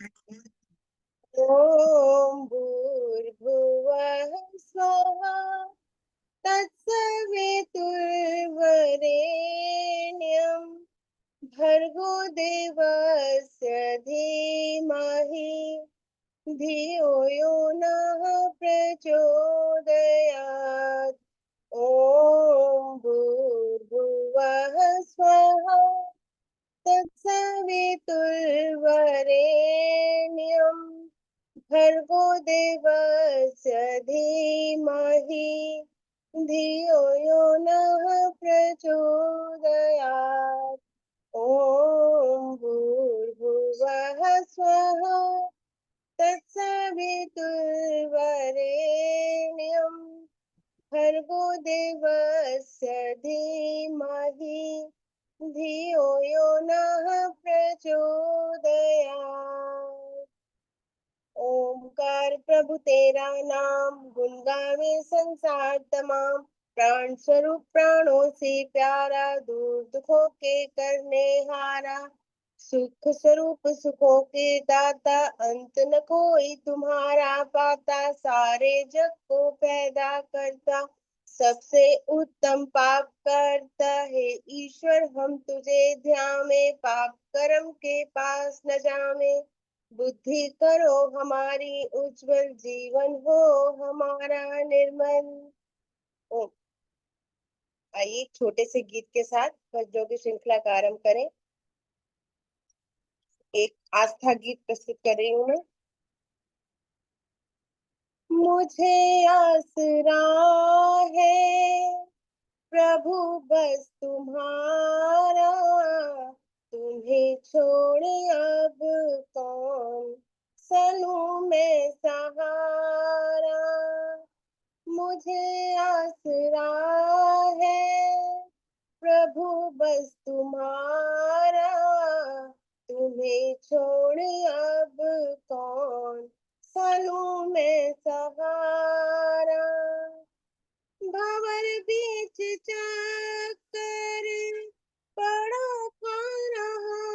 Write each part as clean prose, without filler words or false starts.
ॐ भूर्भुवः स्वः तत्सवितुर्वरेण्यं भर्गो देवस्य धीमहि धियो यो नः प्रचोदयात्। ॐ भूर्भुवः स्वः तत्सवितुर्वरेण्यं भर्गो देवस्य धीमहि धियो यो नः प्रचोदयात्। ॐ भूर्भुवः स्वः तत्सवितुर्वरेण्यं भर्गो देवस्य धीमहि धियो यो नः प्रचोदयात्। ओमकार प्रभु तेरा नाम गुण गावे संसार तमाम। प्राण स्वरूप प्राणों से प्यारा, दूर दुखों के करने हारा। सुख स्वरूप सुखों के दाता, अंत न कोई तुम्हारा पाता। सारे जग को पैदा करता, सबसे उत्तम पाप करता है ईश्वर। हम तुझे ध्यावे, पाप कर्म के पास न जावे। बुद्धि करो हमारी उज्जवल, जीवन हो हमारा निर्मल। ओ, आइए छोटे से गीत के साथ भजनों की श्रृंखला का आरंभ करें। एक आस्था गीत प्रस्तुत कर रही हूँ मैं। मुझे आसरा है प्रभु बस तुम्हारा, तुम्हें छोड़ अब कौन सनूं मैं सहारा। मुझे आसरा है प्रभु बस तुम्हारा, तुम्हें छोड़ अब कौन सनूं मैं सहारा। भंवर बीच चक्कर पड़ा खा रहा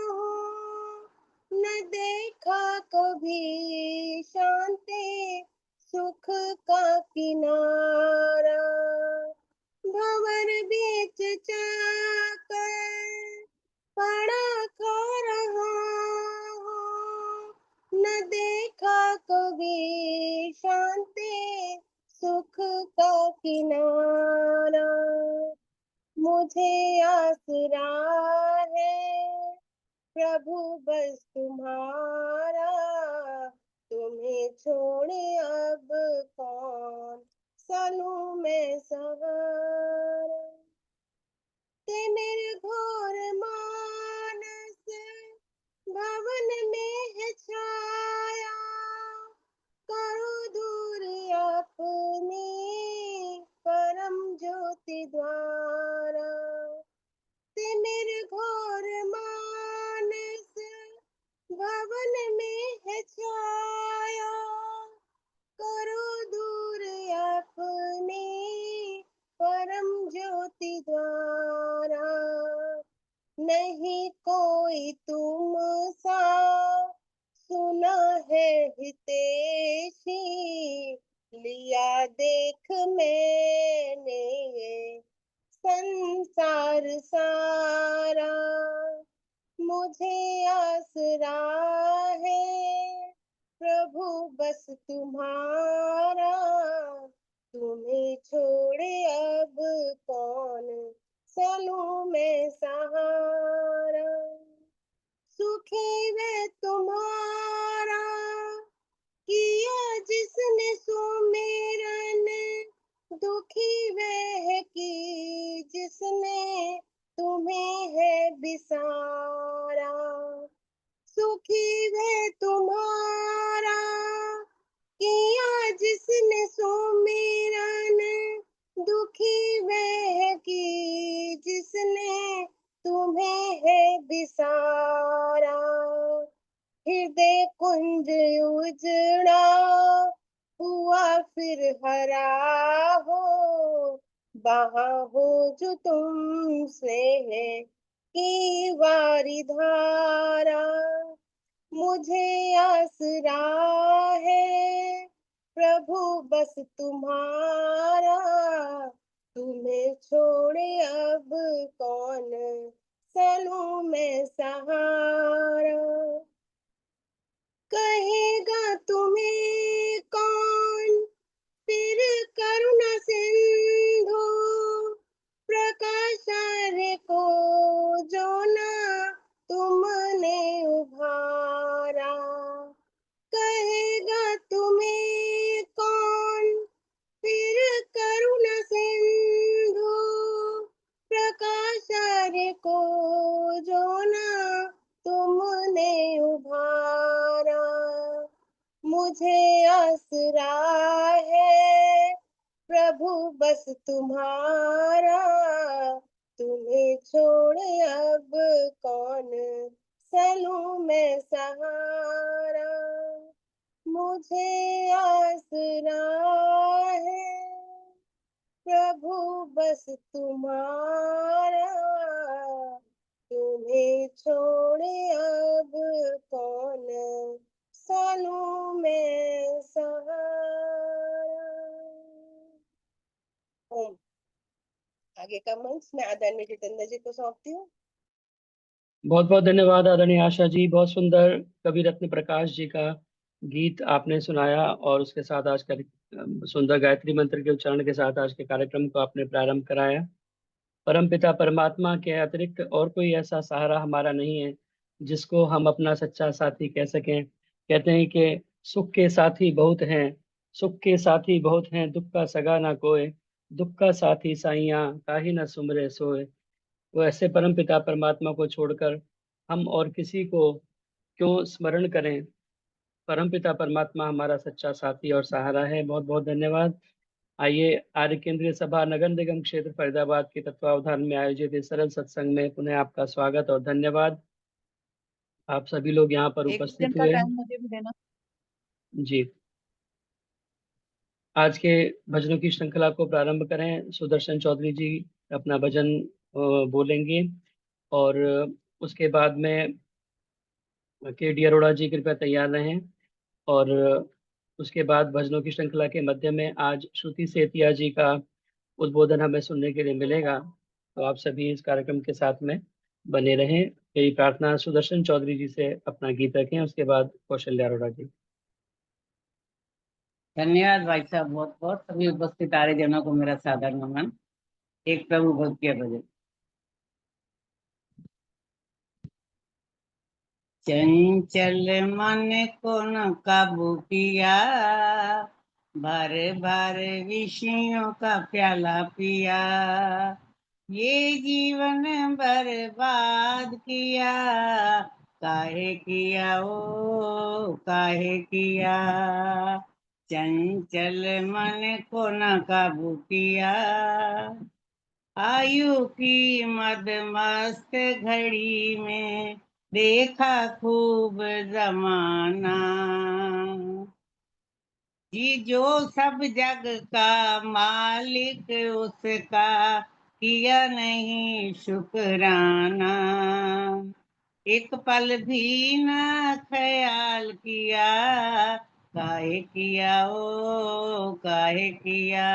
हूँ, न देखा कभी शांति सुख का किनारा। भंवर बीच चक्कर पड़ा खा रहा हूँ, न देखा कभी शांति सुख का किनारा। मुझे आसरा है प्रभु बस तुम्हारा, तुम्हें छोड़ अब कौन सनूं मैं सहारा। ते मेरे घोर मानस भवन में है छाया, करो दूर अपनी परम ज्योति द्वारा। ते मेरे घोर मानस भवन में है छाया, करो दूर अपनी परम ज्योति द्वारा। नहीं कोई तुम सा सुना है हितैषी, लिया देख मैंने ये संसार सारा। मुझे आसरा है प्रभु बस तुम्हारा, तुम्हें छोड़ अब कौन चलूं मैं सहारा। सुखी वे तुम्हारा किया जिसने सुमिरन, दुखी वह की जिसने तुम्हें है बिसारा। सुखी वह तुम्हारा किया जिसने सुमिरन, दुखी वह की जिसने तुम्हें है बिसारा। हृदय कुंज उजड़ा हुआ फिर हरा हो, बहा हो जो तुमसे है की वारी धारा। मुझे आसरा है प्रभु बस तुम्हारा, तुम्हें छोड़े अब कौन चलूं मैं सहारा। कहेगा तुम्हें कौन फिर करुणा सिंधु, प्रकाश को जो ना तुमने उभारा। कहेगा तुम्हें कौन फिर करुणा सिंधु, प्रकाश को जो ना तुमने उभारा। मुझे आसरा है प्रभु बस तुम्हारा, तुम्हें छोड़ अब कौन चलूं मैं सहारा। मुझे आसरा है प्रभु बस तुम्हारा, तुम्हें छोड़े अब कौन चलूं मैं सहारा। ओम। आगे का मंच मैं आदरणीय जितेंद्र जी को सौंपती हूँ। बहुत बहुत धन्यवाद आदरणीय आशा जी। बहुत सुंदर कवि रत्न प्रकाश जी का गीत आपने सुनाया और उसके साथ आज का सुंदर गायत्री मंत्र के उच्चारण के साथ आज के कार्यक्रम को आपने प्रारंभ कराया। परम पिता परमात्मा के अतिरिक्त और कोई ऐसा सहारा हमारा नहीं है जिसको हम अपना सच्चा साथी कह सकें। कहते हैं कि सुख के साथी बहुत हैं, सुख के साथी बहुत हैं, दुख का सगा ना कोई, दुख का साथी साइयां काहे न सुमरे सोए। वो ऐसे परम पिता परमात्मा को छोड़कर हम और किसी को क्यों स्मरण करें। परम पिता परमात्मा हमारा सच्चा साथी और सहारा है। बहुत बहुत धन्यवाद। आइए आर्य केंद्रीय सभा नगर निगम क्षेत्र फरीदाबाद के तत्वावधान में आयोजित इस सरल सत्संग में पुनः आपका स्वागत और धन्यवाद। आप सभी लोग यहाँ पर एक उपस्थित दिन का हुए टाइम हैं। मुझे भी देना। जी, आज के भजनों की श्रृंखला को प्रारंभ करें। सुदर्शन चौधरी जी अपना भजन बोलेंगे और उसके बाद में के डी अरोड़ा जी कृपया तैयार रहें। और उसके बाद भजनों की श्रृंखला के मध्य में आज श्रुति सेतिया जी का उद्बोधन हमें सुनने के लिए मिलेगा। तो आप सभी इस कार्यक्रम के साथ में बने रहें। यही प्रार्थना। सुदर्शन चौधरी जी से अपना गीत रखें, उसके बाद कौशल्या अरोड़ा जी। धन्यवाद भाई साहब, बहुत बहुत सभी उपस्थित आर्य जनों को मेरा सादर नमन। एक प्रभु भक्ति का भजन। चंचल मन को न काबू किया, बार बार विषयों का प्याला पिया, ये जीवन बर्बाद किया, काहे किया ओ काहे किया। चंचल मन को न काबू किया, आयु की मदमस्त घड़ी में देखा खूब जमाना, जी जो सब जग का मालिक उसका किया नहीं शुक्राना, एक पल भी न ख्याल किया, काहे किया ओ काहे किया।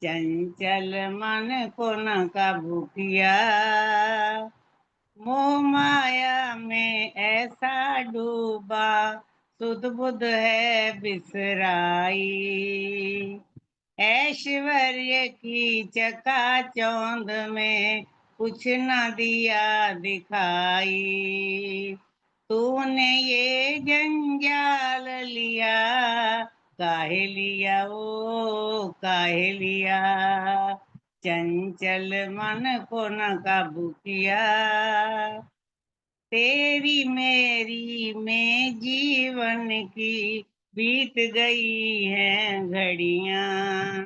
चंचल मन को न काबू किया, मोह माया में ऐसा डूबा, सुध बुध है बिसराई, ऐश्वर्य की चकाचौंध में कुछ न दिया दिखाई, तूने ये जंजाल लिया, काहे लिया ओ काहे लिया। चंचल मन को न काबू किया, तेरी मेरी में जीवन की बीत गई है घड़ियां,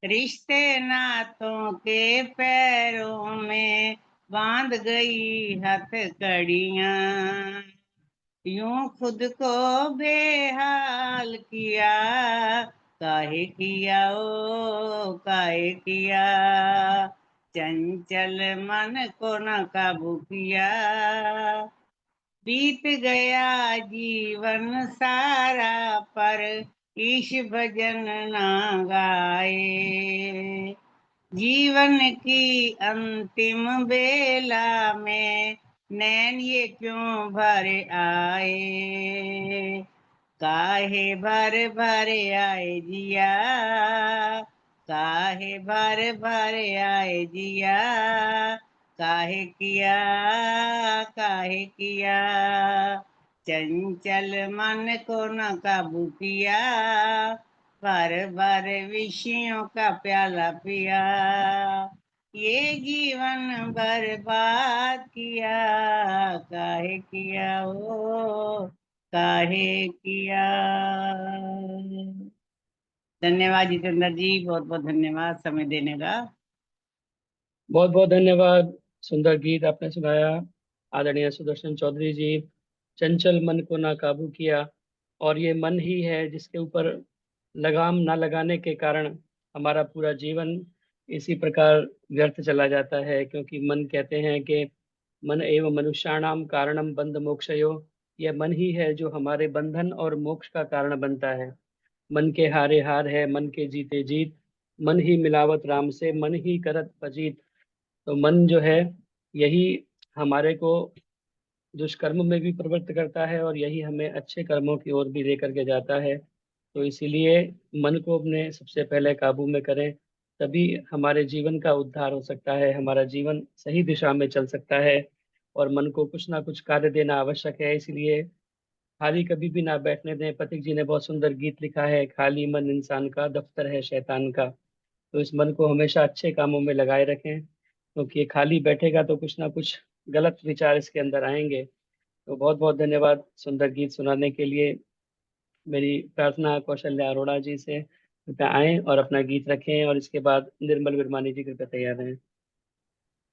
रिश्ते नातों के पैरों में बांध गई हथकड़ियां, यूं खुद को बेहाल किया, काहे किया ओ काहे किया। चंचल मन को न काबू किया, बीत गया जीवन सारा पर ईश भजन ना गाए। जीवन की अंतिम बेला में नैन ये क्यों भर आए। काहे भर भर आए जिया, काहे भर भर आए जिया, काहे किया, काहे किया, चंचल मन को न काबू किया, भर भर विषयों का प्याला पिया, ये जीवन बर्बाद किया, काहे किया ओ, काहे किया। धन्यवाद जितेंद्र जी, बहुत बहुत धन्यवाद समय देने का। बहुत बहुत धन्यवाद। सुंदर गीत आपने सुनाया आदरणीय सुदर्शन चौधरी जी। चंचल मन को ना काबू किया, और ये मन ही है जिसके ऊपर लगाम ना लगाने के कारण हमारा पूरा जीवन इसी प्रकार व्यर्थ चला जाता है। क्योंकि मन, कहते हैं कि मन एवं मनुष्याणाम कारणम बंध मोक्षयो, यह मन ही है जो हमारे बंधन और मोक्ष का कारण बनता है। मन के हारे हार है, मन के जीते जीत, मन ही मिलावत राम से, मन ही करत फजीत। तो मन जो है, यही हमारे को दुष्कर्म में भी प्रवृत्त करता है, और यही हमें अच्छे कर्मों की ओर भी लेकर के जाता है। तो इसीलिए मन को अपने सबसे पहले काबू में करें, तभी हमारे जीवन का उद्धार हो सकता है, हमारा जीवन सही दिशा में चल सकता है। और मन को कुछ ना कुछ कार्य देना आवश्यक है, इसलिए खाली कभी भी ना बैठने दें। पथिक जी ने बहुत सुंदर गीत लिखा है, खाली मन इंसान का दफ्तर है शैतान का। तो इस मन को हमेशा अच्छे कामों में लगाए रखें, क्योंकि ये खाली बैठेगा तो कुछ ना कुछ गलत विचार इसके अंदर आएंगे। तो बहुत बहुत धन्यवाद सुंदर गीत सुनाने के लिए। मेरी प्रार्थना कौशल्या अरोड़ा जी से, कृपया आएं और अपना गीत रखें, और इसके बाद निर्मल विरमानी जी कृपया तैयार रहें।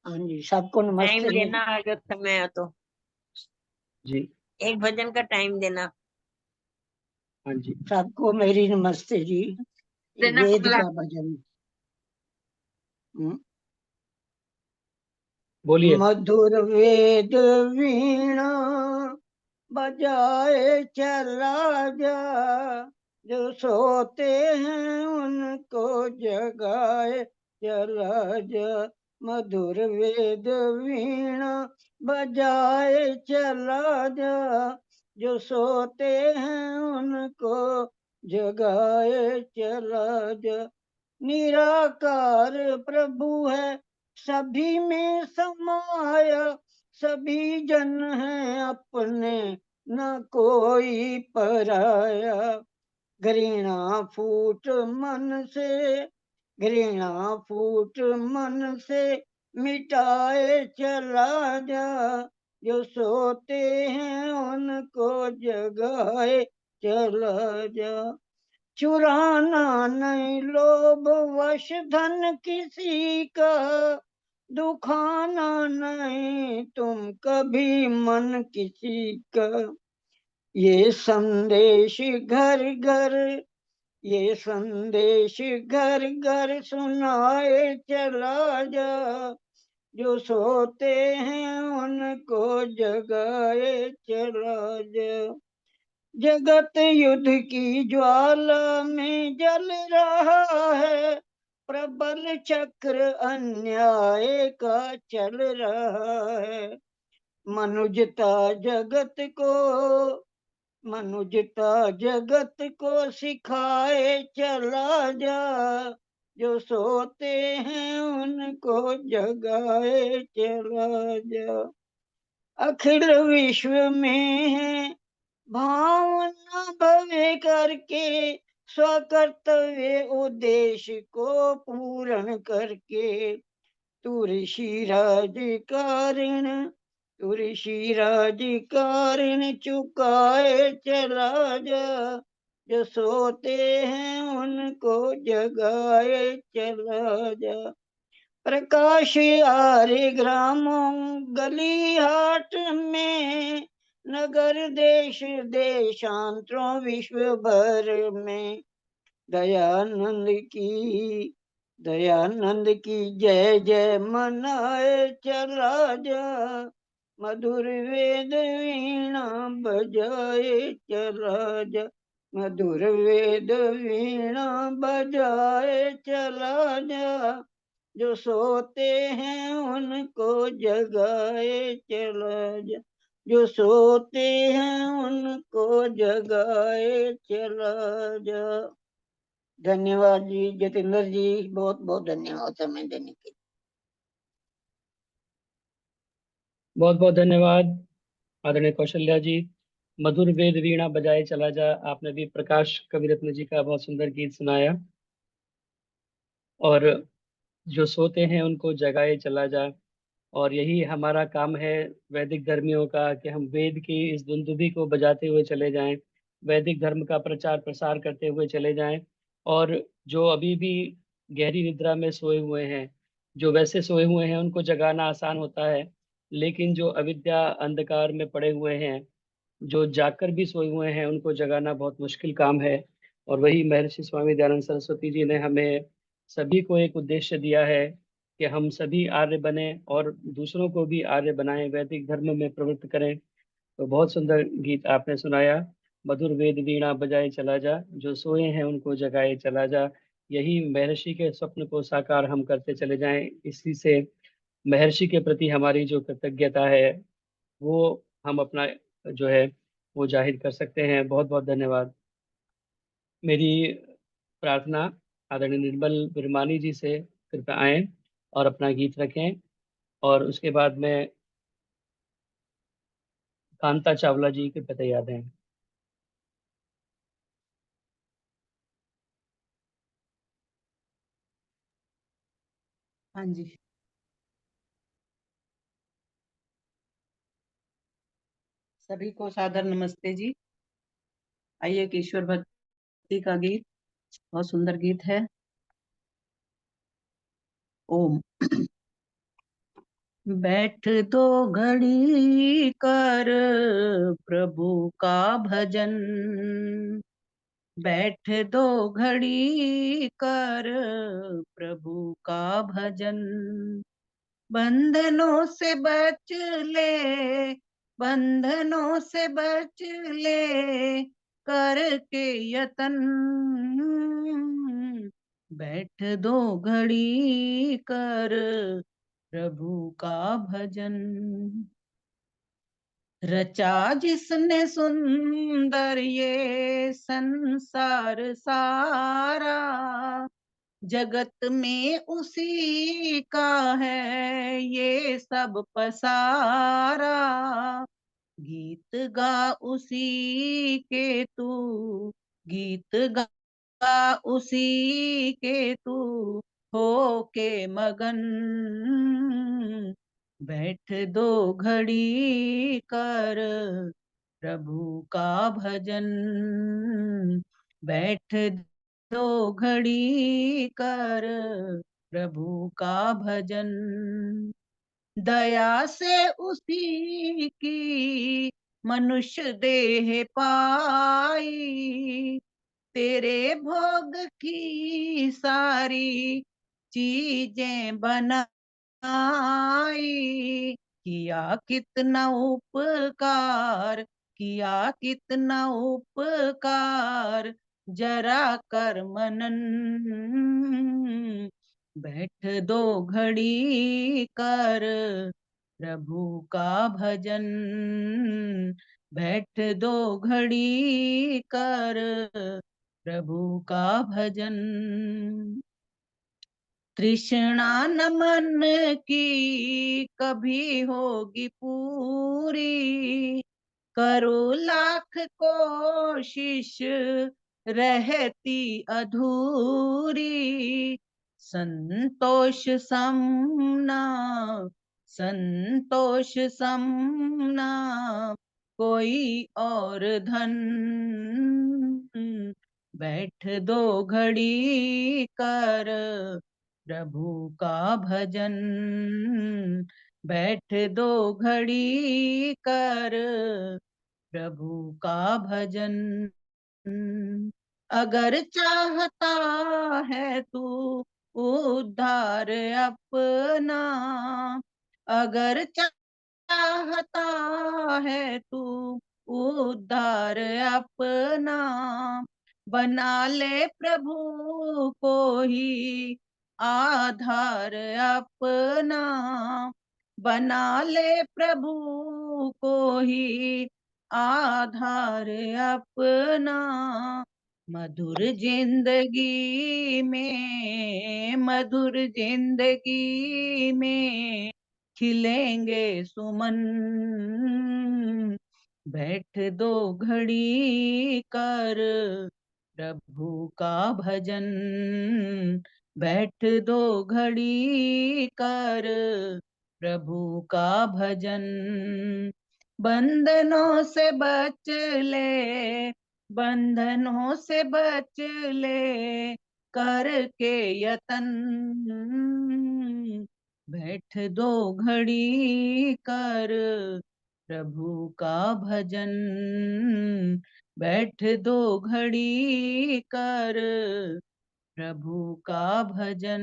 हाँ जी, सबको टाइम नमस्ते जी। देना अगर समय हो तो जी एक भजन का टाइम देना। हाँ जी, सबको मेरी नमस्ते जी। देना वेद कमला। का भजन। बोलिए। मधुर वेद वीणा बजाए चला जा, जो सोते हैं उनको जगाए चला जा। मधुर वेद वीणा बजाए चला जा, जो सोते हैं उनको जगाए चला जा। निराकार प्रभु है सभी में समाया, सभी जन हैं अपने न कोई पराया। घृणा फूट मन से, घृणा फूट मन से मिटाए चला जा, जो सोते हैं उनको जगाए चला जा। चुराना नहीं लोभ वश धन किसी का, दुखाना नहीं तुम कभी मन किसी का। ये संदेश घर घर, ये संदेश घर घर सुनाए चला जा, जो सोते हैं उनको जगाए चला जा। जगत युद्ध की ज्वाला में जल रहा है, प्रबल चक्र अन्याय का चल रहा है। मनुजता जगत को, मनुजता जगत को सिखाए चला जा, जो सोते हैं उनको जगाए चला जा। अखिल विश्व में है भावना भवे करके, स्वकर्तव्य उद्देश्य को पूर्ण करके। तू ऋषि राज कारण, तू ऋषि राज कारण चुकाए चला जा, जो सोते हैं उनको जगाए चला जा। प्रकाश आरे ग्रामों गली हाट में, नगर देश देशांतरों विश्व भर में। दयानंद की, दयानंद की जय जय मनाए चला जा, मधुर वेद वीणा बजाए चला जा, मधुर वेद वीणा बजाए चला जा, जो सोते हैं उनको जगाए चला जा, जो सोते हैं उनको जगाए चला जा। धन्यवाद जी जतेंद्र जी, बहुत बहुत धन्यवाद समय देने के लिए। बहुत बहुत धन्यवाद आदरणीय कौशल्या जी। मधुर वेद वीणा बजाए चला जा, आपने भी प्रकाश कविरत्न जी का बहुत सुंदर गीत सुनाया। और जो सोते हैं उनको जगाए चला जा, और यही हमारा काम है वैदिक धर्मियों का, कि हम वेद की इस दुंदुभी को बजाते हुए चले जाएं, वैदिक धर्म का प्रचार प्रसार करते हुए चले जाएं। और जो अभी भी गहरी निद्रा में सोए हुए हैं, जो वैसे सोए हुए हैं उनको जगाना आसान होता है, लेकिन जो अविद्या अंधकार में पड़े हुए हैं, जो जागकर भी सोए हुए हैं, उनको जगाना बहुत मुश्किल काम है। और वही महर्षि स्वामी दयानंद सरस्वती जी ने हमें सभी को एक उद्देश्य दिया है कि हम सभी आर्य बने और दूसरों को भी आर्य बनाएं, वैदिक धर्म में प्रवृत्त करें। तो बहुत सुंदर गीत आपने सुनाया। मधुर वेद वीणा बजाए चला जा, जो सोए हैं उनको जगाए चला जा। यही महर्षि के स्वप्न को साकार हम करते चले जाएं। इसी से महर्षि के प्रति हमारी जो कृतज्ञता है, वो हम अपना जो है वो जाहिर कर सकते हैं। बहुत बहुत धन्यवाद। मेरी प्रार्थना आदरणीय निर्मल बिरमानी जी से, कृपया आएं और अपना गीत रखें। और उसके बाद में कांता चावला जी कृपया तैयार हैं। हाँ जी। सभी को सादर नमस्ते जी। आइए कि ईश्वर भक्ति का गीत, बहुत सुंदर गीत है। ओम। बैठ दो घड़ी कर प्रभु का भजन, बैठ दो घड़ी कर प्रभु का भजन, बंधनों से बच ले, बंधनों से बच ले करके यतन, बैठ दो घड़ी कर प्रभु का भजन, रचा जिसने सुंदर ये संसार सारा, जगत में उसी का है ये सब पसारा, गीत गा उसी के तू, गीत गा उसी के तू हो के मगन, बैठ दो घड़ी कर प्रभु का भजन, बैठ दो घड़ी कर प्रभु का भजन, दया से उसी की मनुष्य देह पाई, तेरे भोग की सारी चीजें बनाई, किया कितना उपकार, किया कितना उपकार, जरा कर मनन, बैठ दो घड़ी कर प्रभु का भजन, बैठ दो घड़ी कर प्रभु का भजन, तृष्णा न मन की कभी होगी पूरी, करो लाख कोशिश रहती अधूरी, संतोष समना, संतोष समना कोई और धन, बैठ दो घड़ी कर प्रभु का भजन, बैठ दो घड़ी कर प्रभु का भजन, अगर चाहता है तू उद्धार अपना, अगर चाहता है तू उद्धार अपना, बना ले प्रभु को ही आधार अपना, बना ले प्रभु को ही आधार अपना। मधुर जिंदगी में, मधुर जिंदगी में खिलेंगे सुमन, बैठ दो घड़ी कर प्रभु का भजन, बैठ दो घड़ी कर प्रभु का भजन। बंधनों से बच ले, बंधनों से बच ले करके यतन, बैठ दो घड़ी कर प्रभु का भजन, बैठ दो घड़ी कर प्रभु का भजन।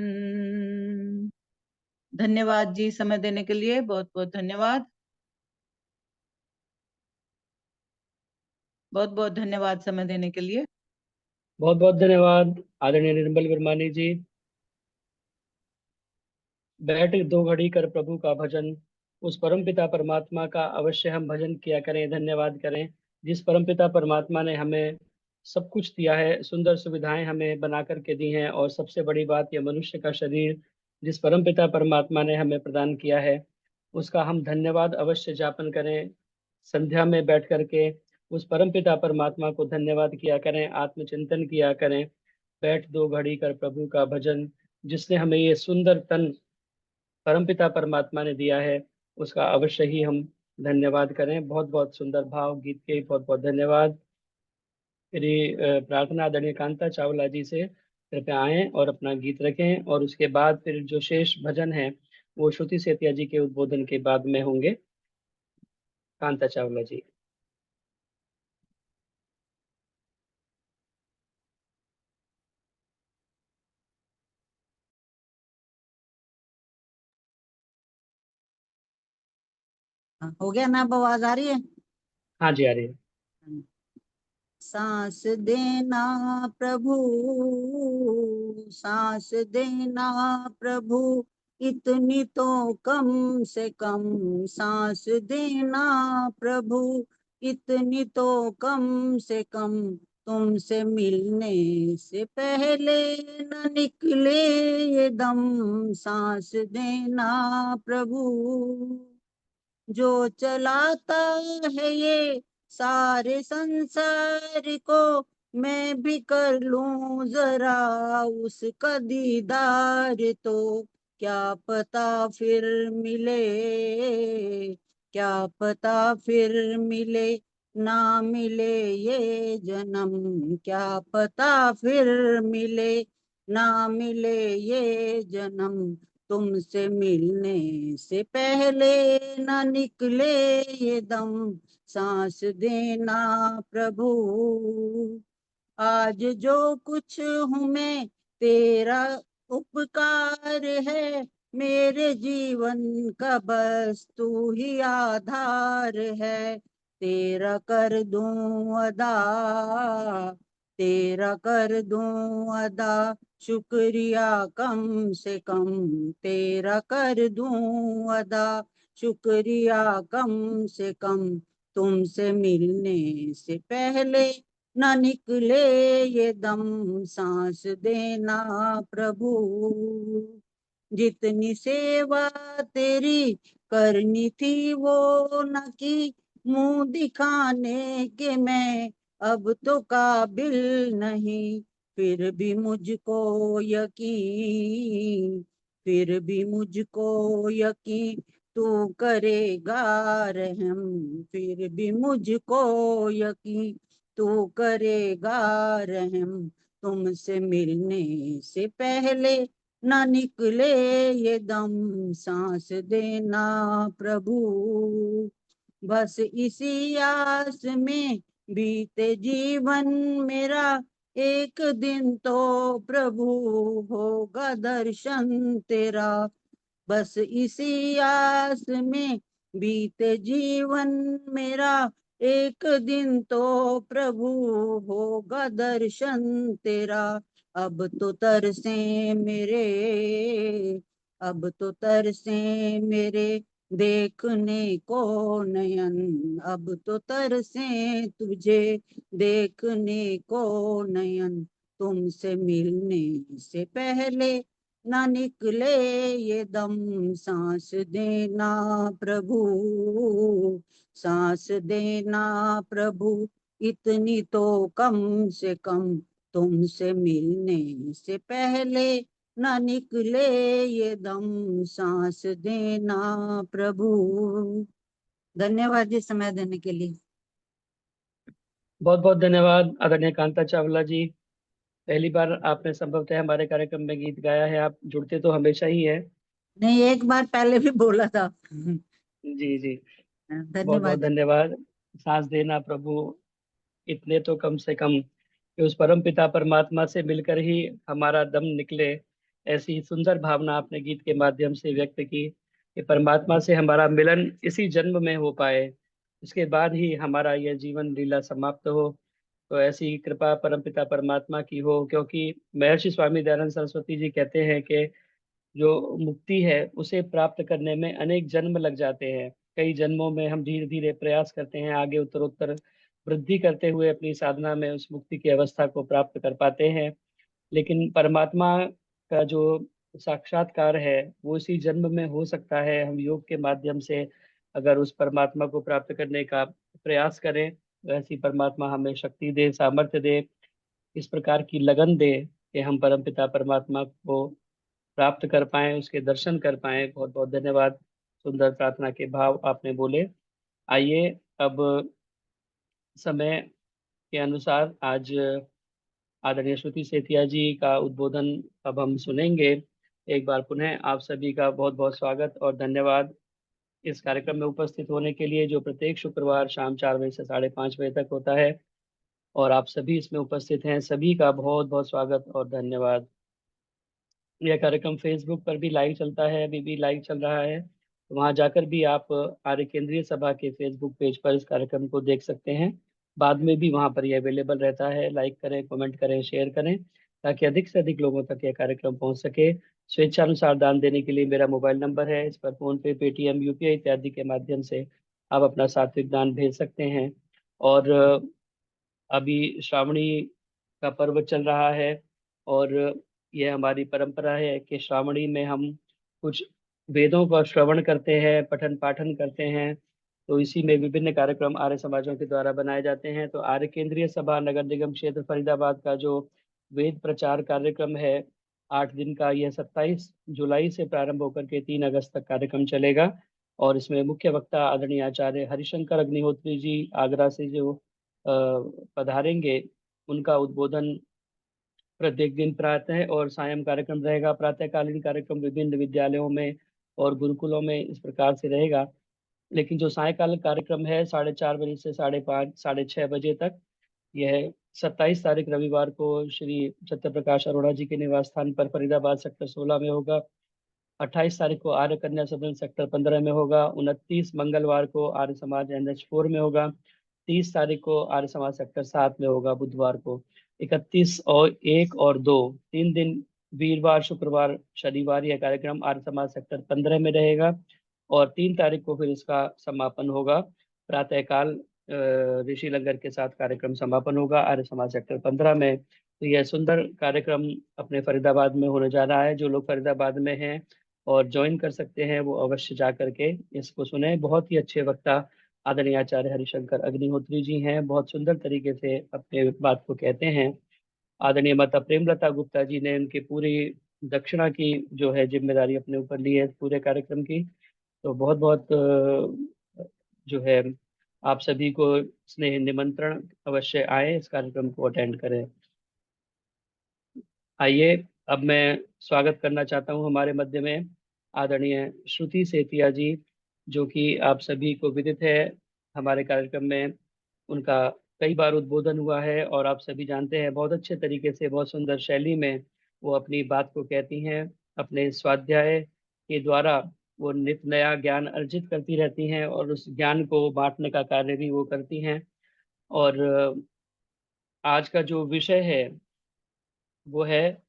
धन्यवाद जी, समय देने के लिए बहुत बहुत धन्यवाद। बहुत बहुत धन्यवाद समय देने के लिए। बहुत बहुत धन्यवाद आदरणीय निर्मल वर्मानी जी। बैठ दो घड़ी कर प्रभु का भजन, उस परमपिता परमात्मा का अवश्य हम भजन किया करें, धन्यवाद करें। जिस परमपिता परमात्मा ने हमें सब कुछ दिया है, सुंदर सुविधाएं हमें बना करके दी हैं, और सबसे बड़ी बात, यह मनुष्य का शरीर जिस परमपिता परमात्मा ने हमें प्रदान किया है, उसका हम धन्यवाद अवश्य ज्ञापन करें। संध्या में बैठ करके उस परमपिता परमात्मा को धन्यवाद किया करें, आत्मचिंतन किया करें। बैठ दो घड़ी कर प्रभु का भजन, जिसने हमें ये सुंदर तन परमपिता परमात्मा ने दिया है, उसका अवश्य ही हम धन्यवाद करें। बहुत बहुत सुंदर भाव गीत के, बहुत बहुत धन्यवाद। मेरी प्रार्थना आदरणीय कांता चावला जी से, कृपया आएं और अपना गीत रखें, और उसके बाद फिर जो शेष भजन है वो श्रुति सेतिया जी के उद्बोधन के बाद में होंगे। कांता चावला जी। हो गया ना, अब आवाज आ रही है? हाँ जी, आ रही है। सांस देना प्रभु, सांस देना प्रभु, इतनी तो कम से कम सांस देना प्रभु, इतनी तो कम से कम। तुमसे मिलने से पहले न निकले ये दम, सांस देना प्रभु। जो चलाता है ये सारे संसार को, मैं भी कर लूं जरा उसका दीदार, तो क्या पता फिर मिले, क्या पता फिर मिले ना मिले ये जन्म, क्या पता फिर मिले ना मिले ये जन्म। तुमसे मिलने से पहले न निकले ये दम, सांस देना प्रभु। आज जो कुछ हूँ मैं तेरा उपकार है, मेरे जीवन का बस तू ही आधार है। तेरा कर दूं अदा, तेरा कर दूं अदा, शुक्रिया कम से कम। तेरा कर दूं अदा, शुक्रिया कम से कम। तुमसे मिलने से पहले न निकले ये दम, सांस देना प्रभु। जितनी सेवा तेरी करनी थी वो न की, मुंह दिखाने के मैं अब तो काबिल नहीं। फिर भी मुझको यकीन, फिर भी मुझको यकीन तू करेगा रहम। फिर भी मुझको यकीन तू करेगा रहम। तुमसे मिलने से पहले न निकले ये दम, सांस देना प्रभु। बस इसी आस में बीते जीवन मेरा, एक दिन तो प्रभु होगा दर्शन तेरा। बस इसी आस में बीते जीवन मेरा एक दिन तो प्रभु होगा दर्शन तेरा। अब तो तरसे मेरे, अब तो तरसे मेरे देखने को नयन, अब तो तरसे तुझे देखने को नयन। तुमसे मिलने से पहले ना निकले ये दम, सांस देना प्रभु, सांस देना प्रभु, इतनी तो कम से कम तुमसे मिलने से पहले ना निकले ये दम, सांस देना प्रभु। धन्यवाद जी समय देने के लिए। बहुत बहुत धन्यवाद आदरणीय कांता चावला जी। पहली बार आपने संभवतः हमारे कार्यक्रम में गीत गाया है। आप जुड़ते तो हमेशा ही है। नहीं, एक बार पहले भी बोला था। जी जी, बहुत बहुत धन्यवाद। धन्यवाद। सांस देना प्रभु, इतने तो कम से कम, कि उस परम पिता परमात्मा से मिलकर ही हमारा दम निकले। ऐसी सुंदर भावना आपने गीत के माध्यम से व्यक्त की कि परमात्मा से हमारा मिलन इसी जन्म में हो पाए, उसके बाद ही हमारा यह जीवन लीला समाप्त हो। तो ऐसी कृपा परमपिता परमात्मा की हो, क्योंकि महर्षि स्वामी दयानंद सरस्वती जी कहते हैं कि जो मुक्ति है उसे प्राप्त करने में अनेक जन्म लग जाते हैं। कई जन्मों में हम धीरे धीरे प्रयास करते हैं, आगे उत्तरोत्तर वृद्धि करते हुए अपनी साधना में उस मुक्ति की अवस्था को प्राप्त कर पाते हैं। लेकिन परमात्मा का जो साक्षात्कार है वो इसी जन्म में हो सकता है। हम योग के माध्यम से अगर उस परमात्मा को प्राप्त करने का प्रयास करें, तो ऐसी परमात्मा हमें शक्ति दे, सामर्थ्य दे, इस प्रकार की लगन दे कि हम परमपिता परमात्मा को प्राप्त कर पाएं, उसके दर्शन कर पाएं। बहुत बहुत धन्यवाद। सुंदर प्रार्थना के भाव आपने बोले। आइए अब समय के अनुसार आज आदरणीय श्रुति सेतिया जी का उद्बोधन अब हम सुनेंगे। एक बार पुनः आप सभी का बहुत बहुत स्वागत और धन्यवाद इस कार्यक्रम में उपस्थित होने के लिए, जो प्रत्येक शुक्रवार शाम 4 बजे से 5:30 बजे तक होता है। और आप सभी इसमें उपस्थित हैं, सभी का बहुत बहुत स्वागत और धन्यवाद। यह कार्यक्रम फेसबुक पर भी लाइव चलता है, अभी भी लाइव चल रहा है। तो वहां जाकर भी आप आर्य केंद्रीय सभा के फेसबुक पेज पर इस कार्यक्रम को देख सकते हैं। बाद में भी वहां पर यह अवेलेबल रहता है। लाइक करें, कमेंट करें, शेयर करें, ताकि अधिक से अधिक लोगों तक यह कार्यक्रम पहुंच सके। स्वेच्छानुसार दान देने के लिए मेरा मोबाइल नंबर है, इस पर फोन पे, पेटीएम, यूपीआई इत्यादि के माध्यम से आप अपना सात्विक दान भेज सकते हैं। और अभी श्रावणी का पर्व चल रहा है, और यह हमारी परंपरा है कि श्रावणी में हम कुछ वेदों का श्रवण करते हैं, पठन पाठन करते हैं। तो इसी में विभिन्न कार्यक्रम आर्य समाजों के द्वारा बनाए जाते हैं। तो आर्य केंद्रीय सभा नगर निगम क्षेत्र फरीदाबाद का जो वेद प्रचार कार्यक्रम है 8 दिन का, यह 27 जुलाई से प्रारंभ होकर के 3 अगस्त तक कार्यक्रम चलेगा। और इसमें मुख्य वक्ता आदरणीय आचार्य हरिशंकर अग्निहोत्री जी आगरा से जो पधारेंगे, उनका उद्बोधन प्रत्येक दिन प्रातः और सायं कार्यक्रम रहेगा। प्रातःकालीन कार्यक्रम विभिन्न विद्यालयों में और गुरुकुलों में इस प्रकार से रहेगा। लेकिन जो सायकाल कार्यक्रम है 4:30 बजे से 5:30 6:30 बजे तक, यह 27 तारीख रविवार को श्री सत्यप्रकाश अरोड़ा जी के निवास स्थान पर फरीदाबाद सेक्टर 16 में होगा। 28 तारीख को आर्य कन्या सदन सेक्टर 15 में होगा। 29 मंगलवार को आर्य समाज NH4 में होगा। 30 तारीख को आर्य समाज सेक्टर 7 में होगा बुधवार को। 31 और 1 और 2 3 दिन, वीरवार, शुक्रवार, शनिवार, यह कार्यक्रम आर्य समाज सेक्टर 15 में रहेगा। और 3 तारीख को फिर इसका समापन होगा। प्रातःकाल ऋषि लंगर के साथ कार्यक्रम समापन होगा आर्य समाज सेक्टर 15 में। तो यह सुंदर कार्यक्रम अपने फरीदाबाद में होने जा रहा है। जो लोग फरीदाबाद में हैं और ज्वाइन कर सकते हैं, वो अवश्य जा करके इसको सुने। बहुत ही अच्छे वक्ता आदरणीय आचार्य हरिशंकर अग्निहोत्री जी हैं, बहुत सुंदर तरीके से अपने बात को कहते हैं। आदरणीय माता प्रेमलता गुप्ता जी ने उनकी पूरी दक्षिणा की जो है जिम्मेदारी अपने ऊपर ली है पूरे कार्यक्रम की। तो बहुत बहुत जो है आप सभी को स्नेह निमंत्रण, अवश्य आए, इस कार्यक्रम को अटेंड करें। आइए अब मैं स्वागत करना चाहता हूं हमारे मध्य में आदरणीय श्रुति सेतिया जी, जो कि आप सभी को विदित है। हमारे कार्यक्रम में उनका कई बार उद्बोधन हुआ है और आप सभी जानते हैं बहुत अच्छे तरीके से, बहुत सुंदर शैली में वो अपनी बात को कहती हैं। अपने स्वाध्याय के द्वारा वो नित नया ज्ञान अर्जित करती रहती हैं और उस ज्ञान को बांटने का कार्य भी वो करती हैं। और आज का जो विषय है वो है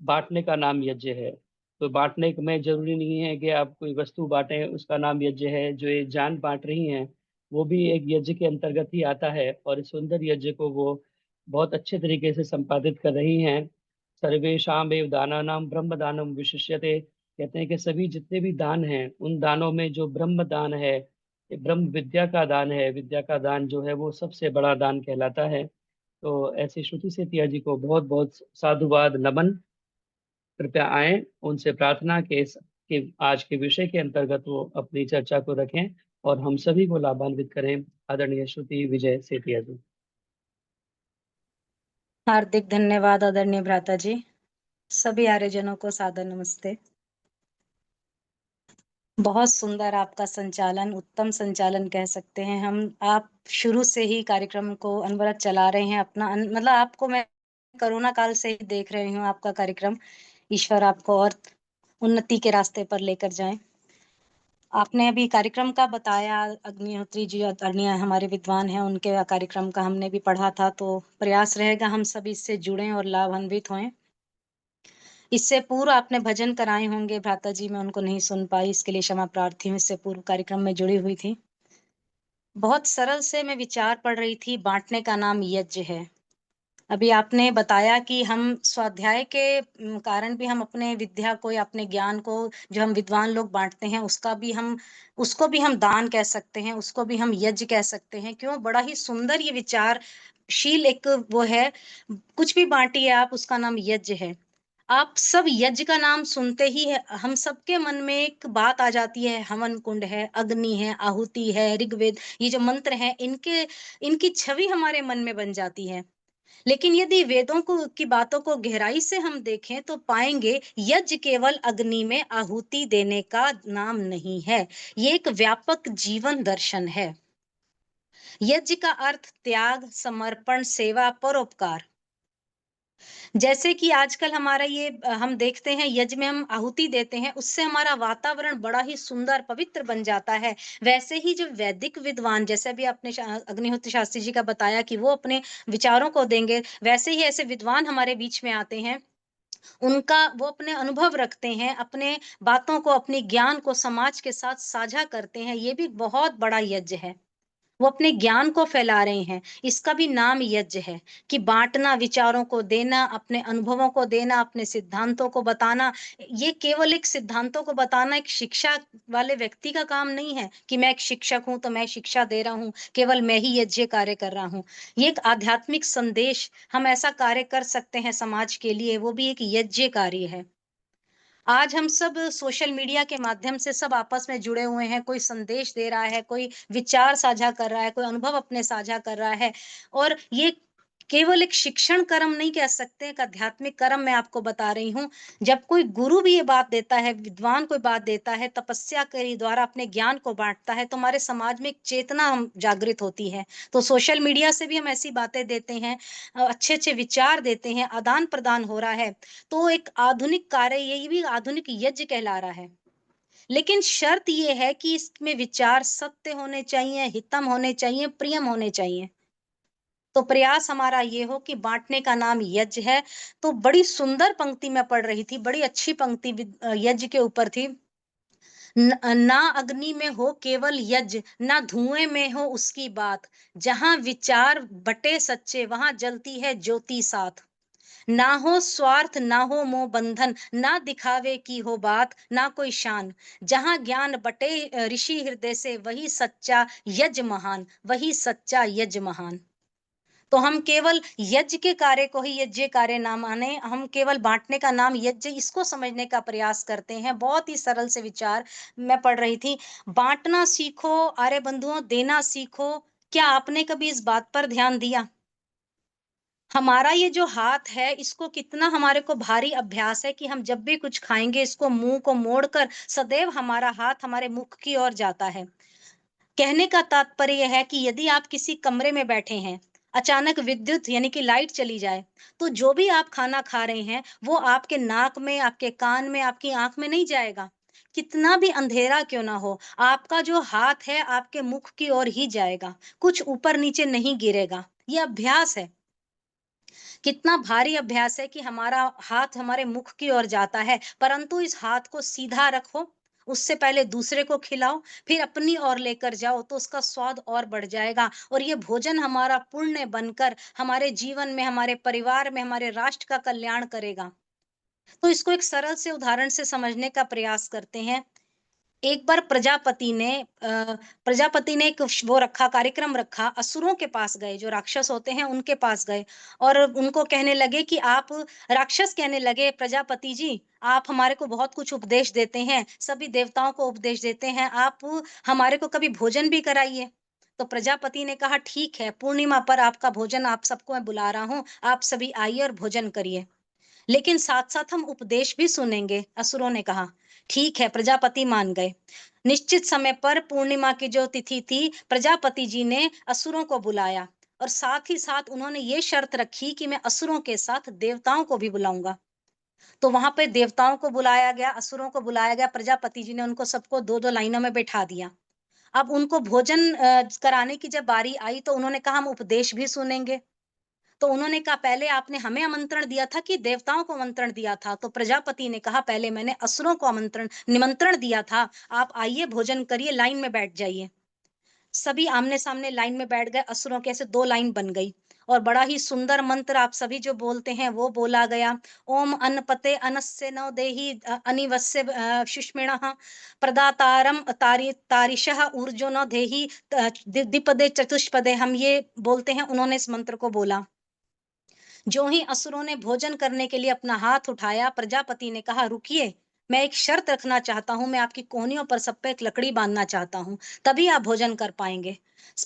बांटने का नाम यज्ञ है। तो बांटने में जरूरी नहीं है कि आप कोई वस्तु बांटें, उसका नाम यज्ञ है। जो ये ज्ञान बांट रही हैं वो भी एक यज्ञ के अंतर्गत ही आता है, और इस सुंदर यज्ञ को वो बहुत अच्छे तरीके से संपादित कर रही हैं। सर्वेषाम एव दानानाम ब्रह्म दानम विशिष्यते। कहते हैं कि सभी जितने भी दान हैं उन दानों में जो ब्रह्म दान है, ये ब्रह्म विद्या का दान है, विद्या का दान जो है वो सबसे बड़ा दान कहलाता है। तो ऐसे श्रुति सेतिया जी को बहुत बहुत साधुवाद नमन। कृपया आए, उनसे प्रार्थना के आज के विषय के अंतर्गत वो अपनी चर्चा को रखें और हम सभी को लाभान्वित करें। आदरणीय श्रुति विजय सेतिया जी। हार्दिक धन्यवाद आदरणीय भ्राता जी। सभी आर्यजनों को सादर नमस्ते। बहुत सुंदर आपका संचालन, उत्तम संचालन कह सकते हैं हम। आप शुरू से ही कार्यक्रम को अनवरत चला रहे हैं अपना मतलब आपको मैं कोरोना काल से ही देख रही हूँ आपका कार्यक्रम। ईश्वर आपको और उन्नति के रास्ते पर लेकर जाए। आपने अभी कार्यक्रम का बताया, अग्निहोत्री जी आदरणीय हमारे विद्वान हैं, उनके कार्यक्रम का हमने भी पढ़ा था, तो प्रयास रहेगा हम सभी इससे जुड़ें और लाभान्वित हों। इससे पूर्व आपने भजन कराए होंगे भ्राता जी, मैं उनको नहीं सुन पाई, इसके लिए क्षमा प्रार्थी हूँ। इससे पूर्व कार्यक्रम में जुड़ी हुई थी। बहुत सरल से मैं विचार पढ़ रही थी, बांटने का नाम यज्ञ है। अभी आपने बताया कि हम स्वाध्याय के कारण भी हम अपने विद्या को या अपने ज्ञान को जो हम विद्वान लोग बांटते हैं उसको भी हम दान कह सकते हैं, उसको भी हम यज्ञ कह सकते हैं। क्यों? बड़ा ही सुंदर ये विचारशील एक वो है। कुछ भी बांटिए आप, उसका नाम यज्ञ है। आप सब यज्ञ का नाम सुनते ही है, हम सबके मन में एक बात आ जाती है। हवन कुंड है, अग्नि है, आहुति है, ऋग्वेद, ये जो मंत्र हैं इनकी छवि हमारे मन में बन जाती है। लेकिन यदि वेदों को की बातों को गहराई से हम देखें तो पाएंगे यज्ञ केवल अग्नि में आहुति देने का नाम नहीं है, ये एक व्यापक जीवन दर्शन है। यज्ञ का अर्थ त्याग, समर्पण, सेवा, परोपकार। जैसे कि आजकल हमारा ये हम देखते हैं यज्ञ में हम आहुति देते हैं, उससे हमारा वातावरण बड़ा ही सुंदर पवित्र बन जाता है। वैसे ही जब वैदिक विद्वान, जैसे भी आपने अग्निहोत्री शास्त्री जी का बताया कि वो अपने विचारों को देंगे, वैसे ही ऐसे विद्वान हमारे बीच में आते हैं, उनका वो अपने अनुभव रखते हैं, अपने बातों को, अपनी ज्ञान को समाज के साथ साझा करते हैं। ये भी बहुत बड़ा यज्ञ है, वो अपने ज्ञान को फैला रहे हैं। इसका भी नाम यज्ञ है कि बांटना, विचारों को देना, अपने अनुभवों को देना, अपने सिद्धांतों को बताना। ये केवल एक सिद्धांतों को बताना एक शिक्षा वाले व्यक्ति का काम नहीं है कि मैं एक शिक्षक हूं तो मैं शिक्षा दे रहा हूं, केवल मैं ही यज्ञ कार्य कर रहा हूं। ये एक आध्यात्मिक संदेश, हम ऐसा कार्य कर सकते हैं समाज के लिए, वो भी एक यज्ञ कार्य है। आज हम सब सोशल मीडिया के माध्यम से सब आपस में जुड़े हुए हैं, कोई संदेश दे रहा है, कोई विचार साझा कर रहा है, कोई अनुभव अपने साझा कर रहा है। और ये केवल एक शिक्षण कर्म नहीं कह सकते, एक आध्यात्मिक कर्म मैं आपको बता रही हूँ। जब कोई गुरु भी ये बात देता है, विद्वान कोई बात देता है, तपस्या के द्वारा अपने ज्ञान को बांटता है, तो हमारे समाज में एक चेतना जागृत होती है। तो सोशल मीडिया से भी हम ऐसी बातें देते हैं, अच्छे अच्छे विचार देते हैं, आदान प्रदान हो रहा है, तो एक आधुनिक कार्य, ये भी आधुनिक यज्ञ कहला रहा है। लेकिन शर्त ये है कि इसमें विचार सत्य होने चाहिए, हितम होने चाहिए, प्रियम होने चाहिए। तो प्रयास हमारा ये हो कि बांटने का नाम यज्ञ है। तो बड़ी सुंदर पंक्ति मैं पढ़ रही थी, बड़ी अच्छी पंक्ति यज्ञ के ऊपर थी। ना अग्नि में हो केवल यज्ञ, ना धुएं में हो उसकी बात, जहां विचार बटे सच्चे वहां जलती है ज्योति साथ। ना हो स्वार्थ, ना हो मोह बंधन, ना दिखावे की हो बात, ना कोई शान, जहां ज्ञान बटे ऋषि हृदय से, वही सच्चा यज्ञ महान, वही सच्चा यज्ञ महान। तो हम केवल यज्ञ के कार्य को ही यज्ञ कार्य ना माने, हम केवल बांटने का नाम यज्ञ इसको समझने का प्रयास करते हैं। बहुत ही सरल से विचार मैं पढ़ रही थी। बांटना सीखो आर्य बंधुओं, देना सीखो। क्या आपने कभी इस बात पर ध्यान दिया? हमारा ये जो हाथ है, इसको कितना हमारे को भारी अभ्यास है कि हम जब भी कुछ खाएंगे, इसको मुंह को मोड़कर सदैव हमारा हाथ हमारे मुख की ओर जाता है। कहने का तात्पर्य यह है कि यदि आप किसी कमरे में बैठे हैं, अचानक विद्युत यानी कि लाइट चली जाए, तो जो भी आप खाना खा रहे हैं वो आपके नाक में, आपके कान में, आपकी आंख में नहीं जाएगा। कितना भी अंधेरा क्यों ना हो, आपका जो हाथ है आपके मुख की ओर ही जाएगा, कुछ ऊपर नीचे नहीं गिरेगा। ये अभ्यास है। कितना भारी अभ्यास है कि हमारा हाथ हमारे मुख की ओर जाता है, परंतु इस हाथ को सीधा रखो, उससे पहले दूसरे को खिलाओ, फिर अपनी ओर लेकर जाओ तो उसका स्वाद और बढ़ जाएगा। और ये भोजन हमारा पुण्य बनकर हमारे जीवन में, हमारे परिवार में, हमारे राष्ट्र का कल्याण करेगा। तो इसको एक सरल से उदाहरण से समझने का प्रयास करते हैं। एक बार प्रजापति ने एक वो रखा, कार्यक्रम रखा, असुरों के पास गए, जो राक्षस होते हैं उनके पास गए और उनको कहने लगे कि आप, राक्षस कहने लगे प्रजापति जी, आप हमारे को बहुत कुछ उपदेश देते हैं, सभी देवताओं को उपदेश देते हैं, आप हमारे को कभी भोजन भी कराइए। तो प्रजापति ने कहा ठीक है, पूर्णिमा पर आपका भोजन, आप सबको मैं बुला रहा हूँ, आप सभी आइए और भोजन करिए, लेकिन साथ साथ हम उपदेश भी सुनेंगे। असुरों ने कहा ठीक है, प्रजापति मान गए। निश्चित समय पर पूर्णिमा की जो तिथि थी, प्रजापति जी ने असुरों को बुलाया और साथ ही साथ उन्होंने ये शर्त रखी कि मैं असुरों के साथ देवताओं को भी बुलाऊंगा। तो वहां पे देवताओं को बुलाया गया, असुरों को बुलाया गया, प्रजापति जी ने उनको सबको दो दो लाइनों में बैठा दिया। अब उनको भोजन कराने की जब बारी आई तो उन्होंने कहा हम उपदेश भी सुनेंगे। तो उन्होंने कहा पहले आपने हमें आमंत्रण दिया था कि देवताओं को आमंत्रण दिया था? तो प्रजापति ने कहा पहले मैंने असुरों को निमंत्रण दिया था, आप आइए भोजन करिए, लाइन में बैठ जाइए। सभी आमने सामने लाइन में बैठ गए, असुरों के ऐसे दो लाइन बन गई और बड़ा ही सुंदर मंत्र आप सभी जो बोलते हैं वो बोला गया। ओम अन्नपते अनस्य नौ देहि अनिवस्य सुष्मिणः प्रदातारम तारिशः ऊर्जो न देहि द्विपदे चतुष्पदे, हम ये बोलते हैं। उन्होंने इस मंत्र को बोला। जो ही असुरों ने भोजन करने के लिए अपना हाथ उठाया, प्रजापति ने कहा रुकिए, मैं एक शर्त रखना चाहता हूं, मैं आपकी कोहनियों पर सब पे एक लकड़ी बांधना चाहता हूं, तभी आप भोजन कर पाएंगे।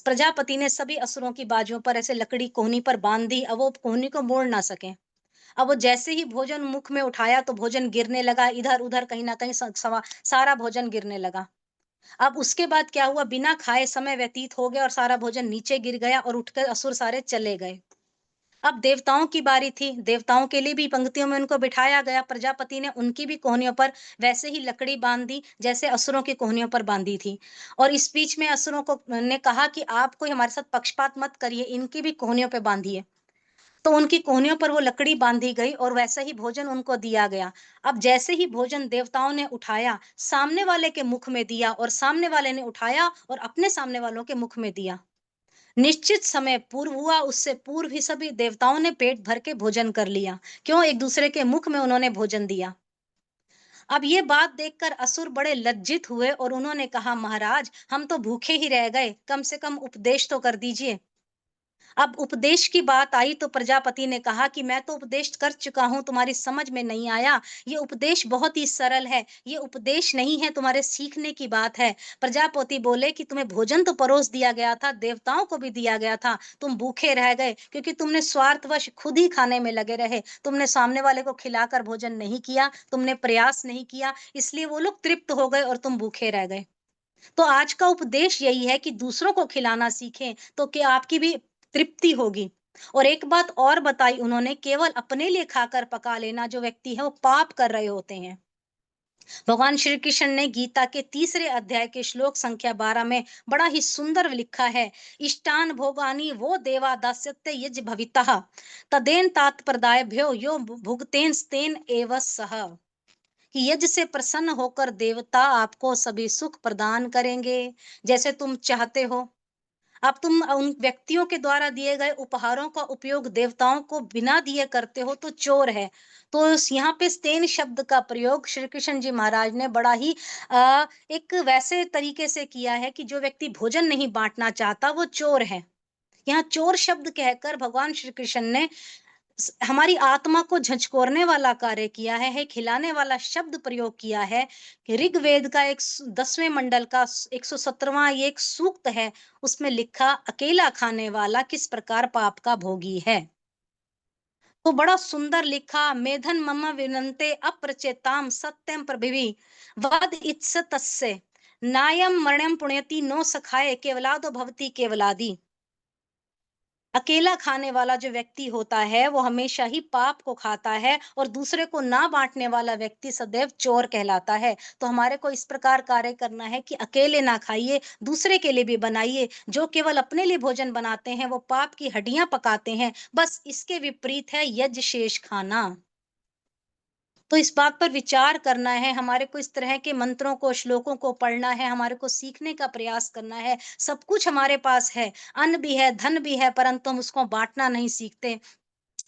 प्रजापति ने सभी असुरों की बाजुओं पर ऐसे लकड़ी कोहनी पर बांध दी, अब वो कोहनी को मोड़ ना सके। अब वो जैसे ही भोजन मुख में उठाया तो भोजन गिरने लगा, इधर उधर कहीं ना कहीं सारा भोजन गिरने लगा। अब उसके बाद क्या हुआ, बिना खाए समय व्यतीत हो गया और सारा भोजन नीचे गिर गया और उठकर असुर सारे चले गए। अब देवताओं की बारी थी, देवताओं के लिए भी पंक्तियों में उनको बिठाया गया। प्रजापति ने उनकी भी कोहनियों पर वैसे ही लकड़ी बांध दी जैसे असुरों की कोहनियों पर बांधी थी। और इस बीच में असुरों को ने कहा कि आप कोई हमारे साथ पक्षपात मत करिए, इनकी भी कोहनियों पे बांधिए। तो उनकी कोहनियों पर वो लकड़ी बांधी गई और वैसे ही भोजन उनको दिया गया। अब जैसे ही भोजन देवताओं ने उठाया, सामने वाले के मुख में दिया और सामने वाले ने उठाया और अपने सामने वालों के मुख में दिया। निश्चित समय पूर्व हुआ, उससे पूर्व ही सभी देवताओं ने पेट भर के भोजन कर लिया। क्यों? एक दूसरे के मुख में उन्होंने भोजन दिया। अब ये बात देखकर असुर बड़े लज्जित हुए और उन्होंने कहा महाराज, हम तो भूखे ही रह गए, कम से कम उपदेश तो कर दीजिए। अब उपदेश की बात आई तो प्रजापति ने कहा कि मैं तो उपदेश कर चुका हूं, तुम्हारी समझ में नहीं आया। ये उपदेश बहुत ही सरल है, ये उपदेश नहीं है, तुम्हारे सीखने की बात है। प्रजापति बोले कि तुम्हें भोजन तो परोस दिया गया था, देवताओं को भी दिया गया था, तुम भूखे रह गए क्योंकि तुमने स्वार्थवश खुद ही खाने में लगे रहे, तुमने सामने वाले को खिलाकर भोजन नहीं किया, तुमने प्रयास नहीं किया, इसलिए वो लोग तृप्त हो गए और तुम भूखे रह गए। तो आज का उपदेश यही है कि दूसरों को खिलाना सीखें तो क्या आपकी भी तृप्ति होगी। और एक बात और बताई उन्होंने, केवल अपने लिए खाकर पका लेना जो व्यक्ति है वो पाप कर रहे होते हैं। भगवान श्री कृष्ण ने गीता के 3रे अध्याय के श्लोक संख्या 12 में बड़ा ही सुंदर लिखा है, इष्टान भोगानी वो देवा दास्यते यज भवितः तदेन तात्प्रदाय भ्यो यो भुगतेन स्तेन एव सह। कि यज्ञ से प्रसन्न होकर देवता आपको सभी सुख प्रदान करेंगे जैसे तुम चाहते हो। अब तुम उन व्यक्तियों के द्वारा दिए गए उपहारों का उपयोग देवताओं को बिना दिए करते हो तो चोर है। तो यहाँ पे स्तेन शब्द का प्रयोग श्री कृष्ण जी महाराज ने बड़ा ही एक वैसे तरीके से किया है कि जो व्यक्ति भोजन नहीं बांटना चाहता वो चोर है। यहाँ चोर शब्द कहकर भगवान श्री कृष्ण ने हमारी आत्मा को झंझकोरने वाला कार्य किया है, खिलाने वाला शब्द प्रयोग किया है। कि ऋग्वेद का एक 10वें मंडल का 117वां ये एक सूक्त है, उसमें लिखा अकेला खाने वाला किस प्रकार पाप का भोगी है। तो बड़ा सुंदर लिखा, मेधन मम विनंते अप्रचेताम सत्यम प्रभिवि वद इत्स तस्य नायम मरणम पुण्यति नो सखाए केवलादो भवति केवलादि। अकेला खाने वाला जो व्यक्ति होता है वो हमेशा ही पाप को खाता है, और दूसरे को ना बांटने वाला व्यक्ति सदैव चोर कहलाता है। तो हमारे को इस प्रकार कार्य करना है कि अकेले ना खाइए, दूसरे के लिए भी बनाइए। जो केवल अपने लिए भोजन बनाते हैं वो पाप की हड्डियां पकाते हैं। बस इसके विपरीत है यज्ञ शेष खाना। तो इस बात पर विचार करना है, हमारे को इस तरह के मंत्रों को, श्लोकों को पढ़ना है, हमारे को सीखने का प्रयास करना है। सब कुछ हमारे पास है, अन्न भी है, धन भी है, परंतु हम उसको बांटना नहीं सीखते।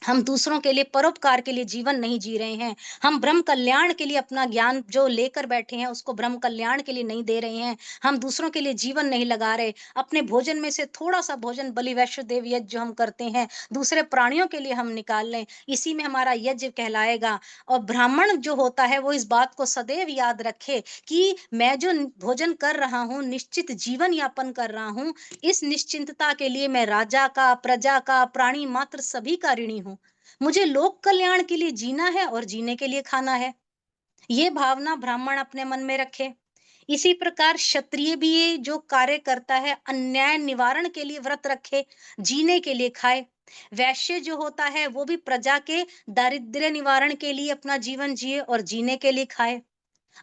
हम दूसरों के लिए, परोपकार के लिए जीवन नहीं जी रहे हैं। हम ब्रह्म कल्याण के लिए अपना ज्ञान जो लेकर बैठे हैं उसको ब्रह्म कल्याण के लिए नहीं दे रहे हैं। हम दूसरों के लिए जीवन नहीं लगा रहे। अपने भोजन में से थोड़ा सा भोजन बलि वैश्व देव यज्ञ जो हम करते हैं दूसरे प्राणियों के लिए हम निकाल लें, इसी में हमारा यज्ञ कहलाएगा। और ब्राह्मण जो होता है वो इस बात को सदैव याद रखे कि मैं जो भोजन कर रहा हूँ, निश्चित जीवन यापन कर रहा हूँ, इस निश्चिंतता के लिए मैं राजा का, प्रजा का, प्राणी मात्र सभी का ऋणी हूँ। मुझे लोक कल्याण के लिए जीना है और जीने के लिए खाना है। ये भावना ब्राह्मण अपने मन में रखे। इसी प्रकार क्षत्रिय भी ये जो कार्य करता है अन्याय निवारण के लिए व्रत रखे, जीने के लिए खाए। वैश्य जो होता है वो भी प्रजा के दारिद्र्य निवारण के लिए अपना जीवन जिए और जीने के लिए खाए।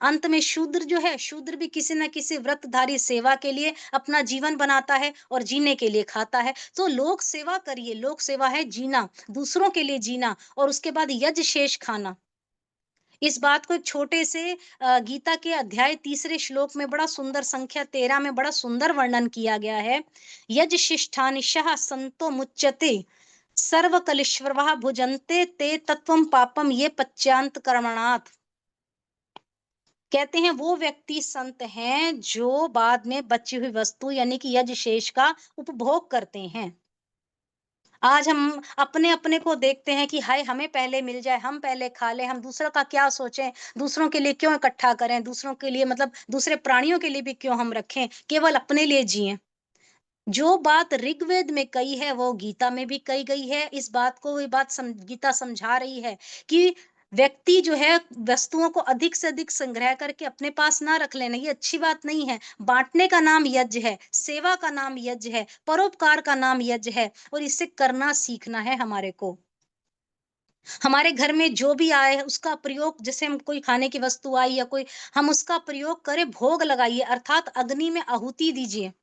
अंत में शूद्र जो है, शूद्र भी किसी न किसी व्रतधारी सेवा के लिए अपना जीवन बनाता है और जीने के लिए खाता है। तो लोक सेवा करिए, लोक सेवा है जीना, दूसरों के लिए जीना, और उसके बाद यज्ञ शेष खाना। इस बात को एक छोटे से गीता के अध्याय 3 श्लोक में बड़ा सुंदर, संख्या 13 में बड़ा सुंदर वर्णन किया गया है। यज्ञ शिष्ठानिशः संतो मुच्यते सर्व कलिश्वरः भुजन्ते ते तत्वम पापम ये पच्यांत कर्मणात्। कहते हैं वो व्यक्ति संत हैं जो बाद में बची हुई वस्तु यानी कि यज्ञ शेष का उपभोग करते हैं। आज हम अपने अपने को देखते हैं कि हाय हमें पहले मिल जाए, हम पहले खा लें, हम दूसरों का क्या सोचें, दूसरों के लिए क्यों इकट्ठा करें, दूसरों के लिए मतलब दूसरे प्राणियों के लिए भी क्यों हम रखें, केवल अपने लिए जिएं। जो बात ऋग्वेद में कही है वो गीता में भी कही गई है। इस बात को ये बात गीता समझा रही है कि व्यक्ति जो है वस्तुओं को अधिक से अधिक संग्रह करके अपने पास ना रख लेना, ये अच्छी बात नहीं है। बांटने का नाम यज्ञ है, सेवा का नाम यज्ञ है, परोपकार का नाम यज्ञ है, और इसे करना सीखना है हमारे को। हमारे घर में जो भी आए उसका प्रयोग, जैसे हम कोई खाने की वस्तु आई या कोई, हम उसका प्रयोग करें, भोग लगाइए अर्थात अग्नि में आहुति दीजिए,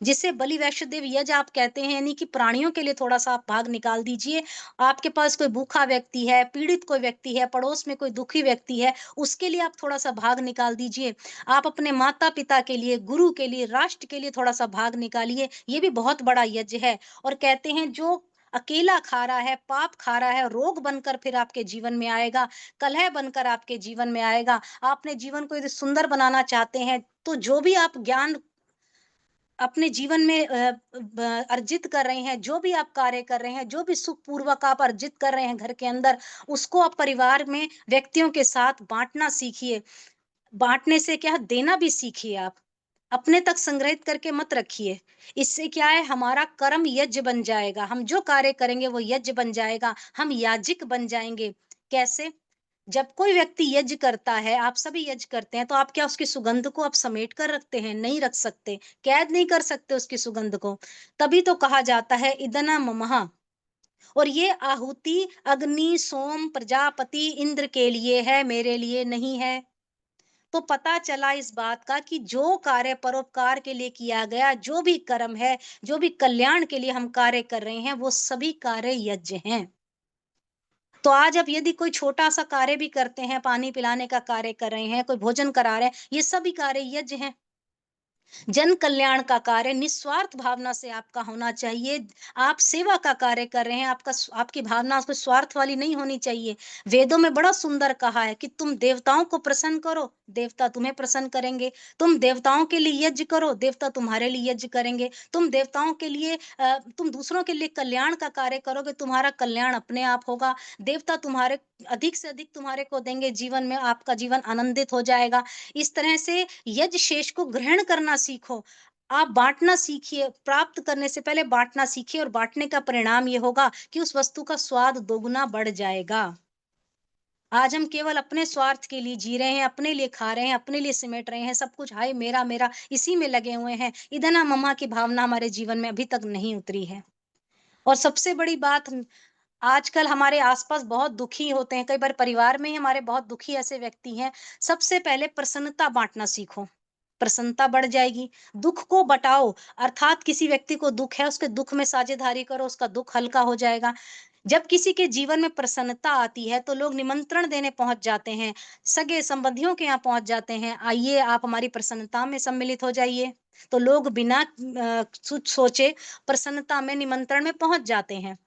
जिसे बलि वैष्णदेव यज्ञ आप कहते हैं, यानी कि प्राणियों के लिए थोड़ा सा आप भाग निकाल दीजिए। आपके पास कोई भूखा व्यक्ति है, पीड़ित कोई व्यक्ति है, पड़ोस में कोई दुखी व्यक्ति है, उसके लिए आप थोड़ा सा भाग निकाल दीजिए। आप अपने माता पिता के लिए, गुरु के लिए, राष्ट्र के लिए थोड़ा सा भाग निकालिए, ये भी बहुत बड़ा यज्ञ है। और कहते हैं जो अकेला खा रहा है, पाप खा रहा है, रोग बनकर फिर आपके जीवन में आएगा, कलह बनकर आपके जीवन में आएगा। आपने जीवन को यदि सुंदर बनाना चाहते हैं तो जो भी आप ज्ञान अपने जीवन में अर्जित कर रहे हैं, जो भी आप कार्य कर रहे हैं, जो भी सुखपूर्वक आप अर्जित कर रहे हैं घर के अंदर, उसको आप परिवार में व्यक्तियों के साथ बांटना सीखिए। बांटने से क्या है, देना भी सीखिए आप। अपने तक संग्रहित करके मत रखिए। इससे क्या है, हमारा कर्म यज्ञ बन जाएगा। हम जो कार्य करेंगे वो यज्ञ बन जाएगा। हम याजिक बन जाएंगे। कैसे? जब कोई व्यक्ति यज्ञ करता है, आप सभी यज्ञ करते हैं, तो आप क्या उसकी सुगंध को आप समेट कर रखते हैं? नहीं रख सकते, कैद नहीं कर सकते उसकी सुगंध को। तभी तो कहा जाता है इदना ममः। और ये आहुति अग्नि, सोम, प्रजापति, इंद्र के लिए है, मेरे लिए नहीं है। तो पता चला इस बात का कि जो कार्य परोपकार के लिए किया गया, जो भी कर्म है, जो भी कल्याण के लिए हम कार्य कर रहे हैं, वो सभी कार्य यज्ञ हैं। तो आज अब यदि कोई छोटा सा कार्य भी करते हैं, पानी पिलाने का कार्य कर रहे हैं, कोई भोजन करा रहे हैं, ये सभी कार्य यज्ञ हैं। जन कल्याण का कार्य निस्वार्थ भावना से आपका होना चाहिए। आप सेवा का कार्य कर रहे हैं, आपकी भावना कोई स्वार्थ वाली नहीं होनी चाहिए। वेदों में बड़ा सुंदर कहा है कि तुम देवताओं को प्रसन्न करो, देवता तुम्हें प्रसन्न करेंगे। तुम देवताओं के लिए यज्ञ करो, देवता तुम्हारे लिए यज्ञ करेंगे। तुम देवताओं के लिए तुम दूसरों के लिए कल्याण का कार्य करोगे, तुम्हारा कल्याण अपने आप होगा। देवता तुम्हारे अधिक से अधिक तुम्हारे को देंगे, जीवन में आपका जीवन आनंदित हो जाएगा। इस तरह से यज्ञ शेष को ग्रहण करना सीखो। आप बांटना सीखिए, प्राप्त करने से पहले बांटना सीखिए, और बांटने का परिणाम ये होगा कि उस वस्तु का स्वाद दोगुना बढ़ जाएगा। आज हम केवल अपने स्वार्थ के लिए जी रहे हैं, अपने लिए खा रहे हैं, अपने लिए सिमट रहे हैं, सब कुछ हाय मेरा मेरा इसी में लगे हुए हैं। इधना ममा की भावना हमारे जीवन में अभी तक नहीं उतरी है। और सबसे बड़ी बात, आजकल हमारे आसपास बहुत दुखी होते हैं, कई बार परिवार में ही हमारे बहुत दुखी ऐसे व्यक्ति हैं। सबसे पहले प्रसन्नता बांटना सीखो, प्रसन्नता बढ़ जाएगी। दुख को बटाओ, अर्थात किसी व्यक्ति को दुख है, उसके दुख में साझेदारी करो, उसका दुख हल्का हो जाएगा। जब किसी के जीवन में प्रसन्नता आती है तो लोग निमंत्रण देने पहुंच जाते हैं, सगे संबंधियों के यहाँ पहुंच जाते हैं, आइए आप हमारी प्रसन्नता में सम्मिलित हो जाइए। तो लोग बिना सोचे प्रसन्नता में, निमंत्रण में पहुंच जाते हैं।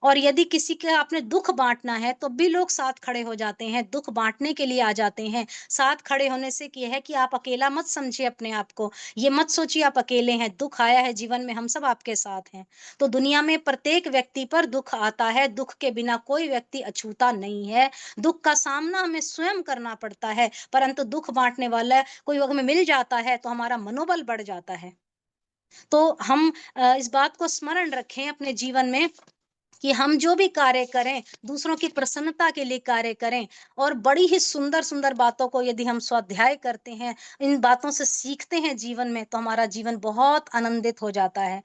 और यदि किसी का आपने दुख बांटना है तो भी लोग साथ खड़े हो जाते हैं, दुख बांटने के लिए आ जाते हैं। साथ खड़े होने से क्या है कि आप अकेला मत समझिए अपने आप को, ये मत सोचिए आप अकेले हैं। दुख आया है जीवन में, हम सब आपके साथ हैं। तो दुनिया में प्रत्येक व्यक्ति पर दुख आता है, दुख के बिना कोई व्यक्ति अछूता नहीं है। दुख का सामना हमें स्वयं करना पड़ता है, परंतु दुख बांटने वाला कोई हमें मिल जाता है तो हमारा मनोबल बढ़ जाता है। तो हम इस बात को स्मरण रखें अपने जीवन में कि हम जो भी कार्य करें, दूसरों की प्रसन्नता के लिए कार्य करें। और बड़ी ही सुंदर सुंदर बातों को यदि हम स्वाध्याय करते हैं, इन बातों से सीखते हैं जीवन में, तो हमारा जीवन बहुत आनंदित हो जाता है।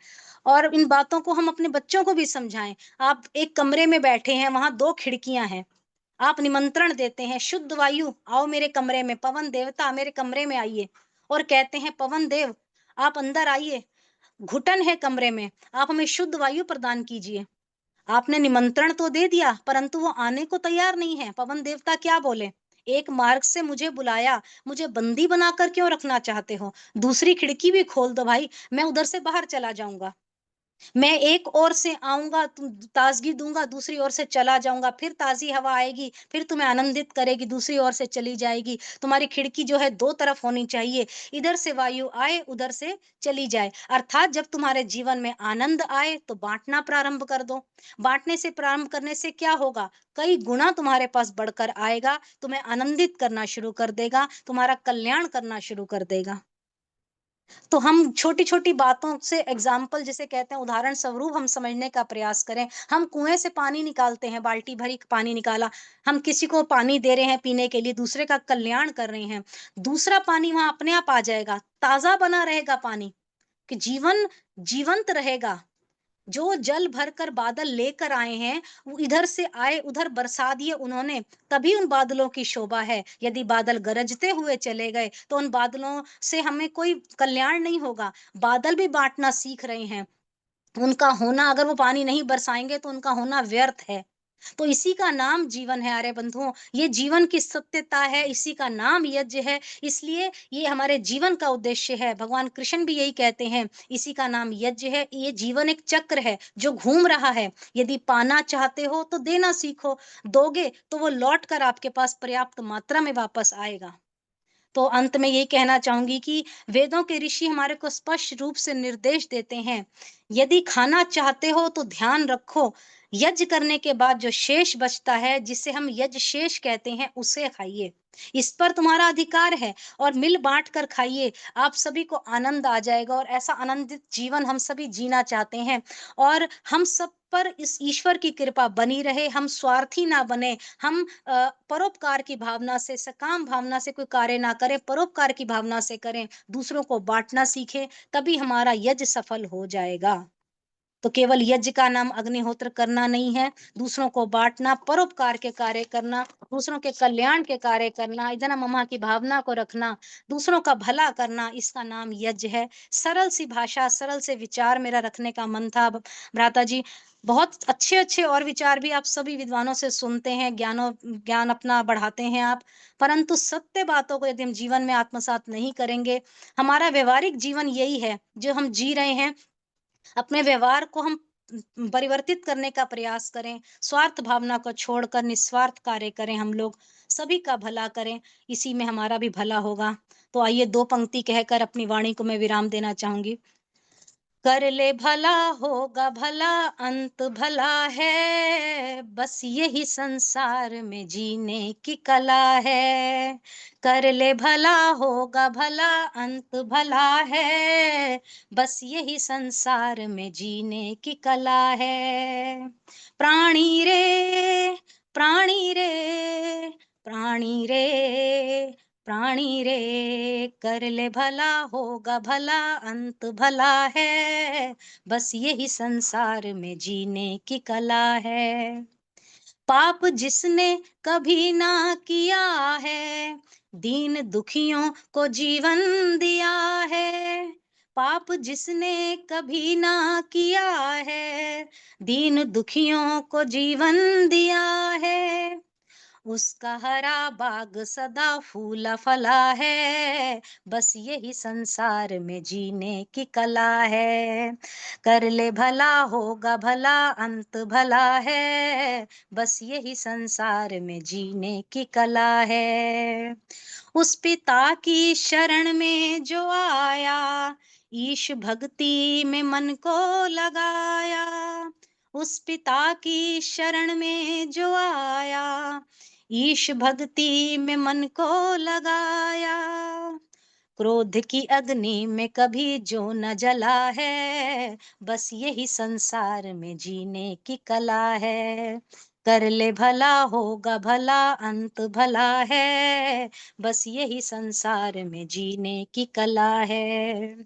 और इन बातों को हम अपने बच्चों को भी समझाएं। आप एक कमरे में बैठे हैं, वहां 2 खिड़कियां हैं, आप निमंत्रण देते हैं, शुद्ध वायु आओ मेरे कमरे में, पवन देवता मेरे कमरे में आइए। और कहते हैं पवन देव आप अंदर आइए, घुटन है कमरे में, आप हमें शुद्ध वायु प्रदान कीजिए। आपने निमंत्रण तो दे दिया, परंतु वो आने को तैयार नहीं है। पवन देवता क्या बोले, एक मार्ग से मुझे बुलाया, मुझे बंदी बनाकर क्यों रखना चाहते हो? दूसरी खिड़की भी खोल दो भाई, मैं उधर से बाहर चला जाऊंगा। मैं एक ओर से आऊंगा, ताजगी दूंगा, दूसरी ओर से चला जाऊंगा, फिर ताजी हवा आएगी, फिर तुम्हें आनंदित करेगी, दूसरी ओर से चली जाएगी। तुम्हारी खिड़की जो है 2 तरफ होनी चाहिए, इधर से वायु आए, उधर से चली जाए। अर्थात जब तुम्हारे जीवन में आनंद आए तो बांटना प्रारंभ कर दो। बांटने से प्रारंभ करने से क्या होगा, कई गुना तुम्हारे पास बढ़कर आएगा, तुम्हें आनंदित करना शुरू कर देगा, तुम्हारा कल्याण करना शुरू कर देगा। तो हम छोटी-छोटी बातों से एग्जाम्पल जिसे कहते हैं, उदाहरण स्वरूप हम समझने का प्रयास करें। हम कुएँ से पानी निकालते हैं, बाल्टी भरी पानी निकाला, हम किसी को पानी दे रहे हैं पीने के लिए, दूसरे का कल्याण कर रहे हैं। दूसरा पानी वहाँ अपने आप आ जाएगा, ताज़ा बना रहेगा पानी, कि जीवन जीवंत रहेगा। जो जल भरकर बादल लेकर आए हैं, वो इधर से आए, उधर बरसा दिए उन्होंने, तभी उन बादलों की शोभा है। यदि बादल गरजते हुए चले गए, तो उन बादलों से हमें कोई कल्याण नहीं होगा। बादल भी बाँटना सीख रहे हैं। उनका होना, अगर वो पानी नहीं बरसाएँगे, तो उनका होना व्यर्थ है। तो इसी का नाम जीवन है अरे बंधुओं, ये जीवन की सत्यता है, इसी का नाम यज्ञ है। इसलिए ये हमारे जीवन का उद्देश्य है। भगवान कृष्ण भी यही कहते हैं, इसी का नाम यज्ञ है। ये जीवन एक चक्र है जो घूम रहा है। यदि पाना चाहते हो तो देना सीखो, दोगे तो वो लौट कर आपके पास पर्याप्त मात्रा में वापस आएगा। तो अंत में यही कहना चाहूंगी कि वेदों के ऋषि हमारे को स्पष्ट रूप से निर्देश देते हैं, यदि खाना चाहते हो तो ध्यान रखो, यज्ञ करने के बाद जो शेष बचता है, जिसे हम यज्ञ शेष कहते हैं, उसे खाइए। इस पर तुम्हारा अधिकार है, और मिल बांट कर खाइए। आप सभी को आनंद आ जाएगा, और ऐसा आनंदित जीवन हम सभी जीना चाहते हैं। और हम सब पर इस ईश्वर की कृपा बनी रहे, हम स्वार्थी ना बने, हम परोपकार की भावना से, सकाम भावना से कोई कार्य ना करें, परोपकार की भावना से करें, दूसरों को बांटना सीखें, तभी हमारा यज्ञ सफल हो जाएगा। तो केवल यज्ञ का नाम अग्निहोत्र करना नहीं है, दूसरों को बांटना, परोपकार के कार्य करना, दूसरों के कल्याण के कार्य करना, इतना ममा की भावना को रखना, दूसरों का भला करना, इसका नाम यज्ञ है। सरल सी भाषा, सरल से विचार मेरा रखने का मन था भ्राता जी। बहुत अच्छे अच्छे और विचार भी आप सभी विद्वानों से सुनते हैं, ज्ञान अपना बढ़ाते हैं आप, परंतु सत्य बातों को यदि हम जीवन में आत्मसात नहीं करेंगे, हमारा व्यवहारिक जीवन यही है जो हम जी रहे हैं, अपने व्यवहार को हम परिवर्तित करने का प्रयास करें, स्वार्थ भावना को छोड़कर निस्वार्थ कार्य करें, हम लोग सभी का भला करें, इसी में हमारा भी भला होगा। तो आइए 2 पंक्ति कहकर अपनी वाणी को मैं विराम देना चाहूंगी। कर ले भला होगा भला, अंत भला है, बस यही संसार में जीने की कला है। कर ले भला होगा भला, अंत भला है, बस यही संसार में जीने की कला है। प्राणी रे, प्राणी रे, प्राणी रे, प्राणी रे, कर ले भला होगा भला, अंत भला है, बस यही संसार में जीने की कला है। पाप जिसने कभी ना किया है, दीन दुखियों को जीवन दिया है। पाप जिसने कभी ना किया है, दीन दुखियों को जीवन दिया है, उसका हरा बाग सदा फूला फला है, बस यही संसार में जीने की कला है। कर ले भला होगा भला, अंत भला है, बस यही संसार में जीने की कला है। उस पिता की शरण में जो आया, ईश भक्ति में मन को लगाया। उस पिता की शरण में जो आया, ईश भक्ति में मन को लगाया। क्रोध की अग्नि में कभी जो न जला है, बस यही संसार में जीने की कला है। कर ले भला होगा भला, अंत भला है, बस यही संसार में जीने की कला है।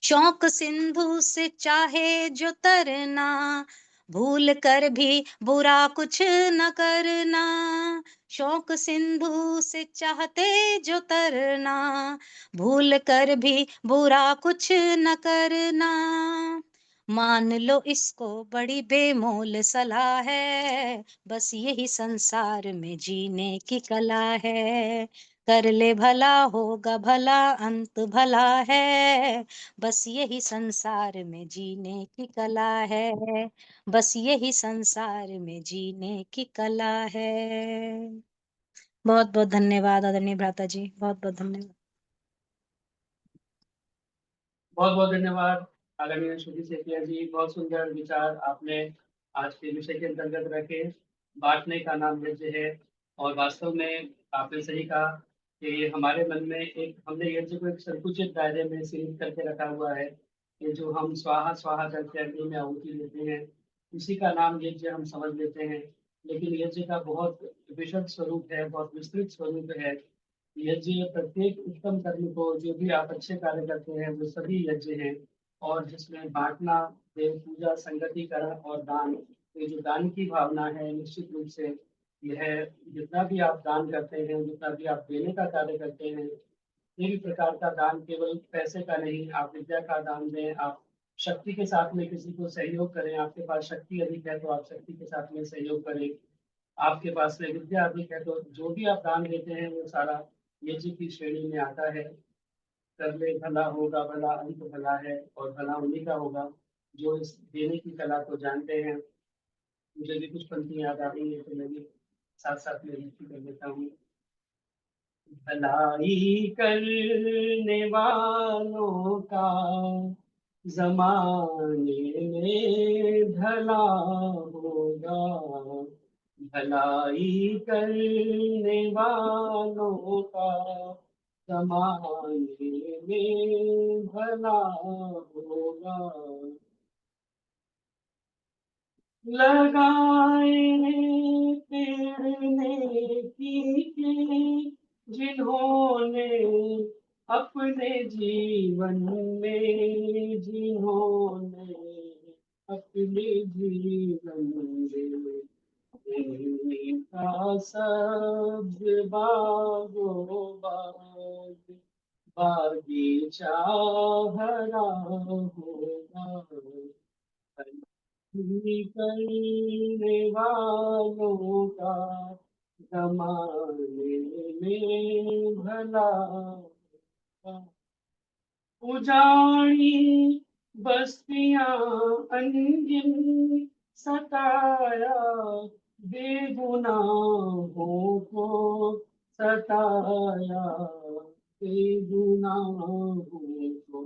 शौक सिंधु से चाहे जो तरना, भूल कर भी बुरा कुछ न करना। शौक सिंधु से चाहते जो तरना, भूल कर भी बुरा कुछ न करना। मान लो इसको बड़ी बेमोल सलाह है, बस यही संसार में जीने की कला है। कर ले भला होगा भला, अंत भला है, बस यही संसार में जीने की कला है, बस यही संसार में जीने की कला है। बहुत बहुत धन्यवाद आदरणीय भ्राता जी, बहुत बहुत धन्यवाद। बहुत बहुत धन्यवाद आदरणीय श्रुति सेठिया जी, बहुत सुंदर विचार आपने आज के विषय के अंतर्गत रखे। बांटने का नाम यज्ञ है, और वास्तव में आपने सही कहा कि हमारे मन में एक, हमने यज्ञ को एक संकुचित दायरे में सीमित करके रखा हुआ है कि जो हम स्वाहा स्वाहा करके अग्नि में आहुति देते हैं, उसी का नाम यज्ञ हम समझ लेते हैं। लेकिन यज्ञ का बहुत विशद स्वरूप है, बहुत विस्तृत स्वरूप है। यज्ञ प्रत्येक उत्तम कर्म को, जो भी आप अच्छे कार्य करते हैं, वो सभी यज्ञ हैं। और जिसमें बांटना, देव पूजा, संगतिकरण और दान, ये जो दान की भावना है, निश्चित रूप से यह जितना भी आप दान करते हैं, जितना भी आप देने का कार्य करते हैं, ये भी प्रकार का दान केवल पैसे का नहीं, आप विद्या का दान दें, आप शक्ति के साथ में किसी को सहयोग करें। आपके पास शक्ति अधिक है तो आप शक्ति के साथ में सहयोग करें। आपके पास में विद्या अधिक है तो जो भी आप दान देते हैं वो सारा यज्ञ की श्रेणी में आता है। कर ले भला होगा भला, अंत भला है, और भला उन्हीं का होगा जो इस देने की कला को जानते हैं। मुझे भी कुछ पंक्तियां याद आ रही है तो मैं भी साथ साथ में लिखी कर लेता हूँ। भलाई करने वालों का जमाने में भला होगा, भलाई करने वालों का जमाने में भला होगा। लगाए पेड़ नेकी के जिन्होंने अपने जीवन में, जिन्होंने अपने जीवन में इनका सब्ज बागो बाग, बागीचा हरा होगा। करने वालों का जमाने में भला होगा। उजाड़ी बस्तियां अनगिन सताया, बेगुनाहों को सताया, बेगुनाहों को।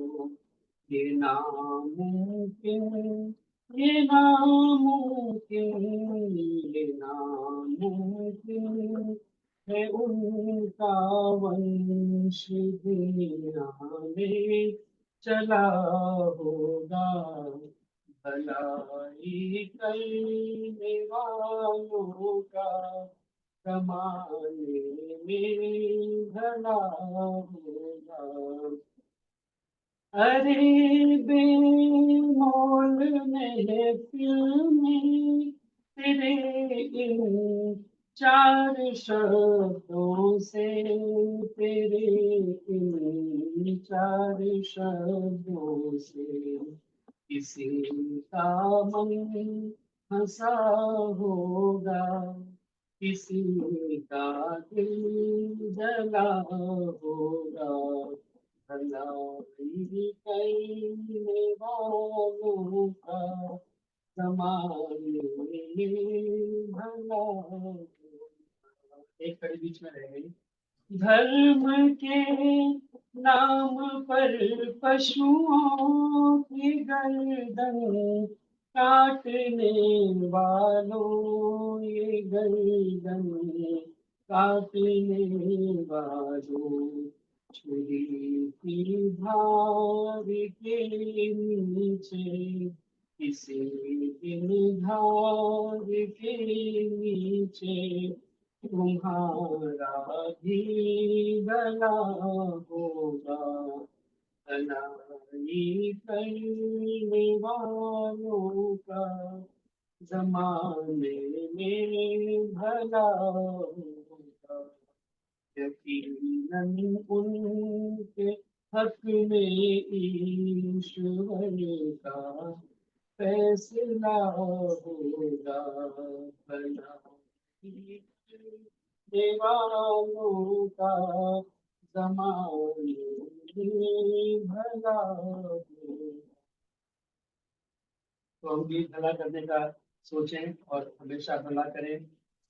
ये नामुमकिन, ये नामुमकिन, ये नामुमकिन है उनका वंश दुनिया में चला होगा। भलाई करने वालों का कमाने में भला होगा। अरे बेमोल महफिल में तेरे इन चार शब्दों से, तेरे इन चार शब्दों से किसी का मन हंसा होगा, किसी का दिल जला होगा। भलाई करने वालों का ज़माने में भला होगा। एक कड़ी बीच में रह गई। धर्म के नाम पर पशुओं की गर्दन काटने वालों, ये गर्दन काटने वालों, छुरी की धार के नीचे, किसी दिन धार के नीचे तुम्हारा भी भला होगा। भलाई करने वालों का ज़माने में भला होगा। यकीनन उनके हक में ईश्वर का फैसला होगा। भलाई देवालों का ज़माने में भला होगा। तो हम भी भला करने का सोचें और हमेशा भला करें,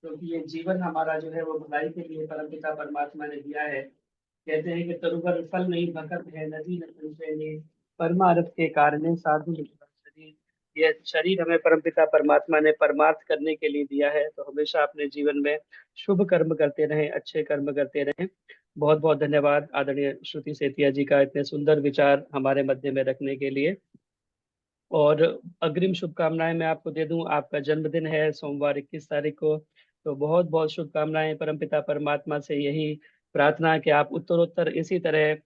क्योंकि ये जीवन हमारा जो है वो भलाई के लिए परमपिता परमात्मा ने दिया है। कहते हैं कि तरुवर फल नहीं भकत है, नदी न संचयने, परमार्थ के कारणे साधु शरीर। ये शरीर हमें परमपिता परमात्मा ने परमार्थ करने के लिए दिया है, तो हमेशा अपने जीवन में शुभ कर्म करते रहें, अच्छे कर्म करते रहें। बहुत बहुत धन्यवाद आदरणीय श्रुति सेतिया जी का इतने सुंदर विचार हमारे मध्य में रखने के लिए। और अग्रिम शुभकामनाएं मैं आपको दे दूं, आपका जन्मदिन है सोमवार 21 तारीख को, तो बहुत बहुत शुभकामनाएं। परमपिता परमात्मा से यही प्रार्थना है कि आप उत्तरोत्तर इसी तरह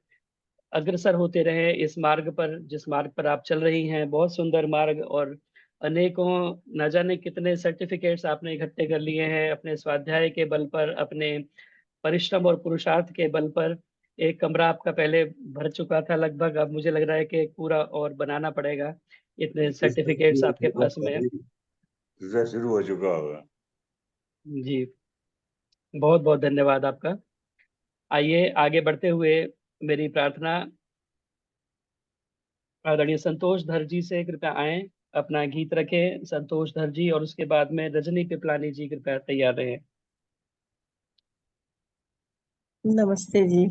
अग्रसर होते रहें इस मार्ग पर, जिस मार्ग पर आप चल रही हैं। बहुत सुंदर मार्ग, और अनेकों न जाने कितने सर्टिफिकेट्स आपने इकट्ठे कर लिए हैं अपने स्वाध्याय के बल पर, अपने परिश्रम और पुरुषार्थ के बल पर। एक कमरा आपका पहले भर चुका था लगभग, अब मुझे लग रहा है कि एक पूरा और बनाना पड़ेगा, इतने सर्टिफिकेट्स आपके पास में हैं। शुरू हो चुका होगा। जी, बहुत बहुत धन्यवाद आपका। आइए आगे बढ़ते हुए मेरी प्रार्थना आदरणीय संतोष धर जी से, कृपया आए, अपना गीत रखें संतोष धर जी, और उसके बाद में रजनी पिपलानी जी कृपया तैयार रहें। नमस्ते जी।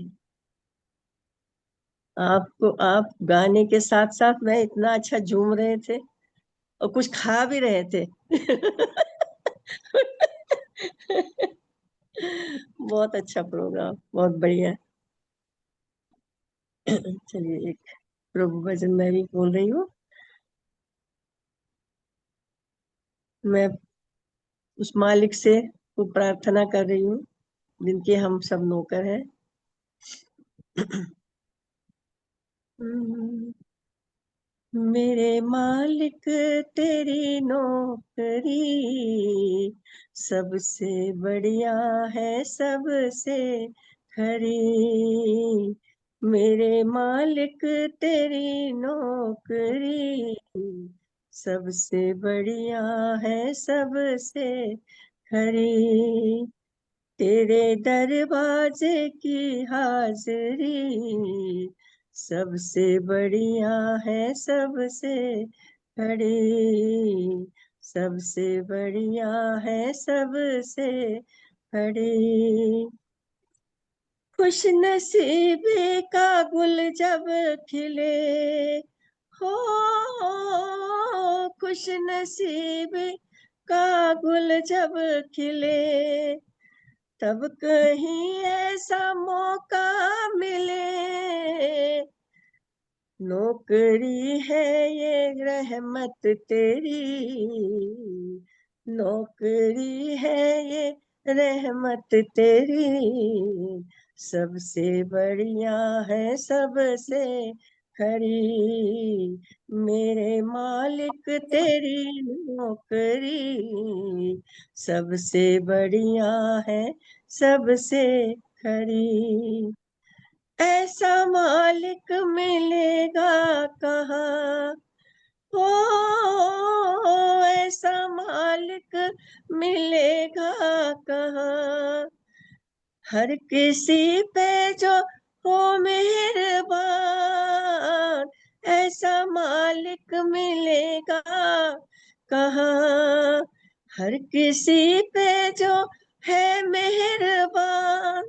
आप गाने के साथ साथ मैं इतना अच्छा झूम रहे थे और कुछ खा भी रहे थे। बहुत अच्छा प्रोग्राम, बहुत बढ़िया। चलिए एक प्रभु भजन मैं भी बोल रही हूँ। मैं उस मालिक से को प्रार्थना कर रही हूँ जिनके हम सब नौकर हैं। मेरे मालिक तेरी नौकरी सबसे बढ़िया है, सबसे खरी। मेरे मालिक तेरी नौकरी सबसे बढ़िया है, सबसे खरी। तेरे दरवाजे की हाजिरी सबसे बढ़िया है, सबसे खड़ी। सबसे बढ़िया है, सबसे खड़ी। खुश नसीबी का गुल जब खिले हो, खुश नसीबी का गुल जब खिले, तब कहीं ऐसा मौका मिले। नौकरी है ये रहमत तेरी, नौकरी है ये रहमत तेरी सबसे बढ़िया है, सबसे खरी। मेरे मालिक तेरी नौकरी सबसे बढ़िया है, सबसे खरी। ऐसा मालिक मिलेगा कहाँ, ओ ऐसा मालिक मिलेगा कहाँ। हर किसी पे जो हो मेहरबान, ऐसा मालिक मिलेगा कहाँ। हर किसी पे जो है मेहरबान,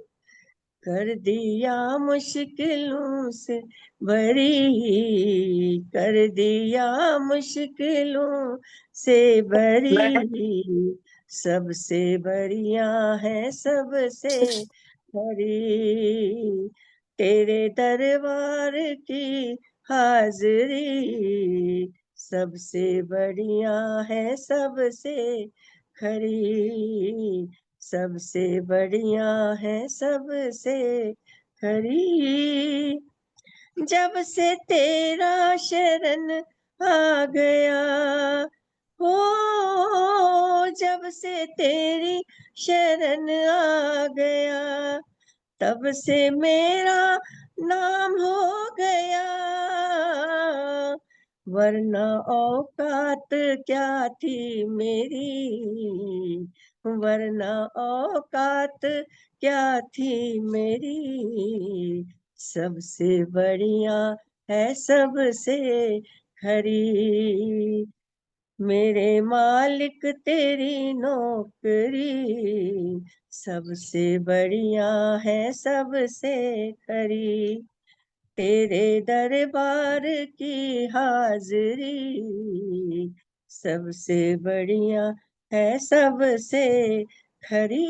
कर दिया मुश्किलों से बरी, कर दिया मुश्किलों से बरी। सबसे बढ़िया है, सबसे खरी। तेरे दरबार की हाजरी सबसे बढ़िया है, सबसे खरी। सबसे बढ़िया है, सबसे खरी। जब से तेरा शरण आ गया, हो जब से तेरी शरण आ गया, तब से मेरा नाम हो गया। वरना औकात क्या थी मेरी, वरना औकात क्या थी मेरी। सबसे बढ़िया है, सबसे खरी। मेरे मालिक तेरी नौकरी सबसे बढ़िया है, सबसे खरी। तेरे दरबार की हाजरी सबसे बढ़िया है, सबसे खरी।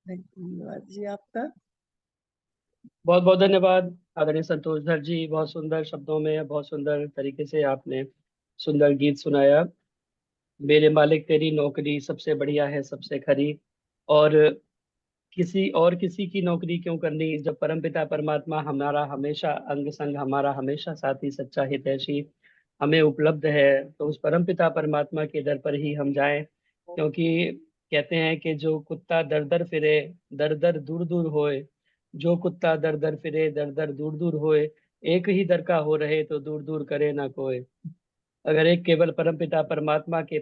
धन्यवाद जी आपका। बहुत बहुत धन्यवाद आदरणीय संतोष धर जी। बहुत सुंदर शब्दों में बहुत सुंदर तरीके से आपने सुंदर गीत सुनाया। मेरे मालिक तेरी नौकरी सबसे बढ़िया है, सबसे खरी। और किसी की नौकरी क्यों करनी, जब परमपिता परमात्मा हमारा हमेशा अंग संग, हमारा हमेशा साथी सच्चा हितैषी हमें उपलब्ध है, तो उस परमपिता परमात्मा के दर पर ही हम जाएं। क्योंकि कहते हैं कि जो कुत्ता दर दर फिरे, दर दर दूर दूर होए। जो कुत्ता दर दर फिरे, दर दर दूर दूर होए। एक ही दर का हो रहे तो दूर दूर करे ना कोई। अगर एक केवल परमपिता परमात्मा के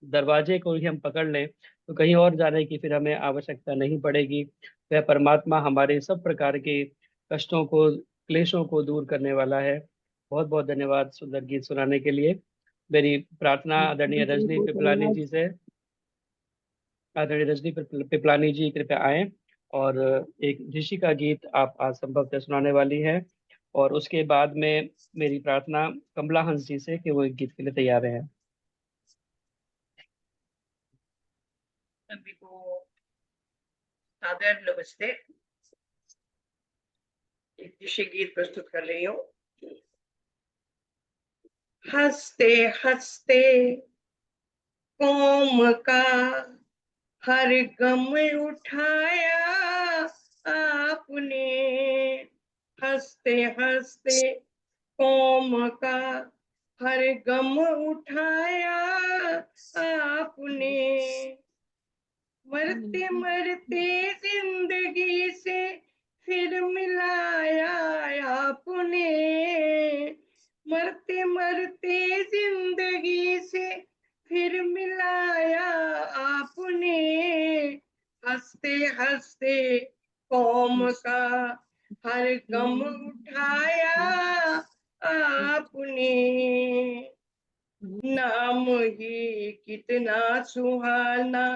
दरवाजे को ही हम पकड़ लें तो कहीं और जाने की फिर हमें आवश्यकता नहीं पड़ेगी। वह परमात्मा हमारे सब प्रकार के कष्टों को, क्लेशों को दूर करने वाला है। बहुत बहुत धन्यवाद सुंदर गीत सुनाने के लिए। मेरी प्रार्थना आदरणीय रजनी बहुत पिपलानी धन्यवाद। जी से, आदरणीय रजनी पिपलानी जी कृपया आए और एक ऋषि का गीत आप आज संभवतः सुनाने वाली हैं। और उसके बाद में मेरी प्रार्थना कमला हंस जी से कि वो एक गीत के लिए तैयार हैं। सभी को सादर नमस्ते। एक ऋषि गीत प्रस्तुत कर रही हूँ। हंसते हंसते कौम का हर गम उठाया आपने, हंसते हंसते कौम का हर गम उठाया आपने। मरते मरते जिंदगी से फिर मिलाया आपने, मरते मरते जिंदगी से फिर मिलाया आपने। हंसते हंसते कौम का हर गम उठाया आपने। नाम ही कितना सुहाना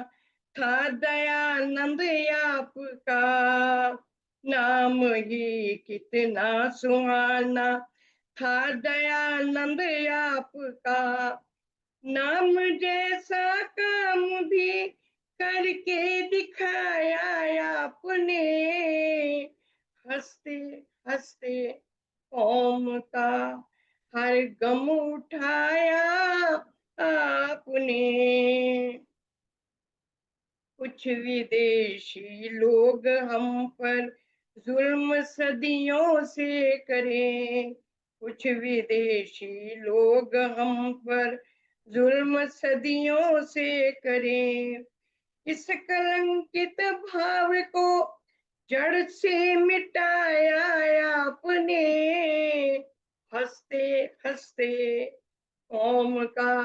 था दयानंद आपका, नाम ही कितना सुहाना था दयानंद आपका। नाम जैसा काम भी करके दिखाया आपने। हंसते हंसते कौम का हर गम उठाया आपने। कुछ विदेशी लोग हम पर जुल्म सदियों से करें, कुछ विदेशी लोग हम पर जुल्म सदियों से करें, इस कलंकित भाव को जड़ से मिटाया आपने, हंसते हंसते कौम का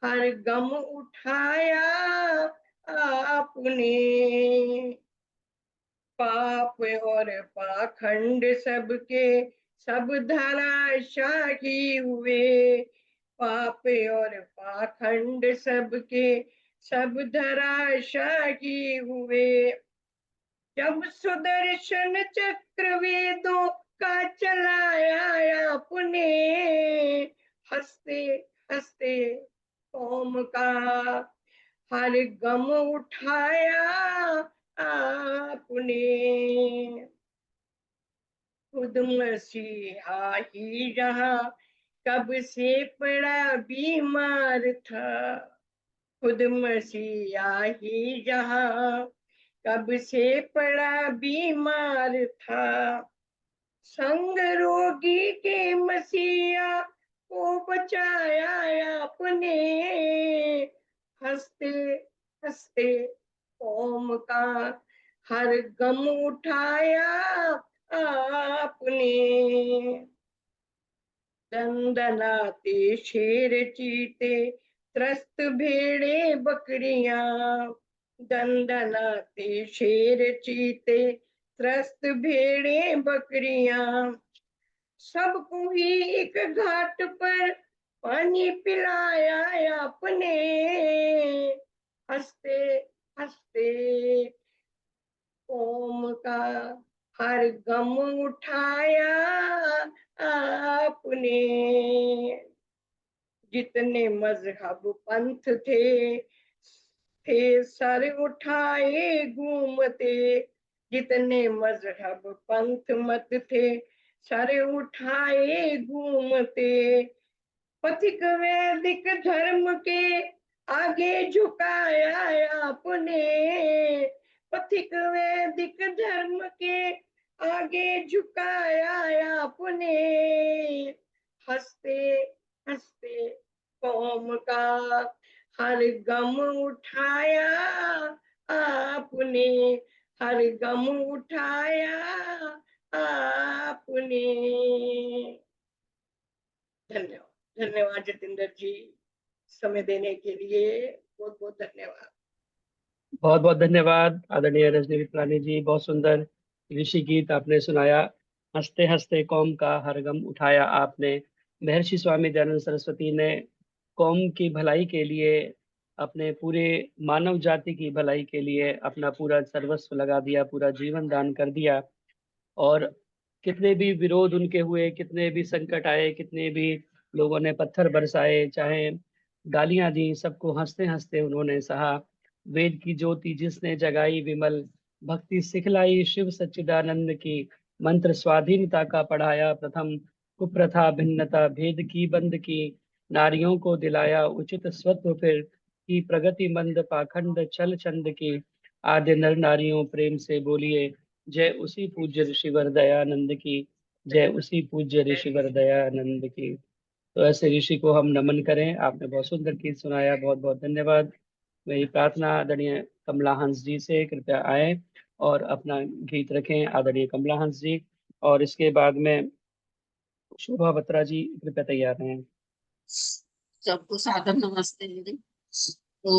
हर गम उठाया आपने, पाप और पाखंड सबके सब धराशाही हुए, पाप और पाखंड सबके सब धराशाही हुए, जब सुदर्शन चक्र वेदों का चलाया आपने, हंसते हंसते कौम का हर गम उठाया आपने, खुद मसीहा ही यहाँ कब से पड़ा बीमार था, खुद मसीहा ही यहाँ कब से पड़ा बीमार था, संग रोगी के मसीहा को बचाया आपने, हंसते हंसते कौम का हर गम उठाया आपने, दंदनाते शेर चीते त्रस्त भेड़े बकरियां, दंदनाते शेर चीते त्रस्त भेड़े बकरियां, सबको ही एक घाट पर पानी पिलाया आपने, हंसते हंसते कौम का हर गम उठाया आपने, जितने मजहब पंथ थे सर उठाए घूमते, जितने मजहब पंथ मत थे सर उठाए घूमते, पथिक वैदिक धर्म के आगे झुकाया आपने, पथिक वैदिक धर्म के आगे झुकाया आपने, हंसते हंसते कौम का हर गम उठाया आपने, हर गम उठाया आपने। धन्यवाद, धन्यवाद जतिंदर जी, समय देने के लिए बहुत बहुत धन्यवाद। बहुत बहुत धन्यवाद आदरणीय रजनी वितलानी जी, बहुत सुंदर ऋषि गीत आपने सुनाया। हंसते हंसते कौम का हर गम उठाया आपने। महर्षि स्वामी दयानंद सरस्वती ने कौम की भलाई के लिए, अपने पूरे मानव जाति की भलाई के लिए अपना पूरा सर्वस्व लगा दिया, पूरा जीवन दान कर दिया। और कितने भी विरोध उनके हुए, कितने भी संकट आए, कितने भी लोगों ने पत्थर बरसाए, चाहे गालियां दी, सबको हंसते हंसते उन्होंने सहा। वेद की ज्योति जिसने जगाई विमल, भक्ति सिखलाई शिव सच्चिदानंद की, मंत्र स्वाधीनता का पढ़ाया प्रथम, कुप्रथा भिन्नता भेद की बंद की, नारियों को दिलाया उचित स्वत्व फिर, की प्रगति मंद पाखंड छल छंद की, आद्य नर नारियों प्रेम से बोलिए, जय उसी पूज्य ऋषिवर दयानंद की, जय उसी पूज्य ऋषिवर दयानंद की। तो ऐसे ऋषि को हम नमन करें। आपने बहुत सुंदर गीत सुनाया, बहुत बहुत धन्यवाद। मेरी प्रार्थना आदरणीय कमला हंस जी से, कृपया आए और अपना गीत रखें आदरणीय कमला हंस जी। और इसके बाद में शोभा बत्रा जी कृपया तैयार रहें। सबको सादर नमस्ते। तो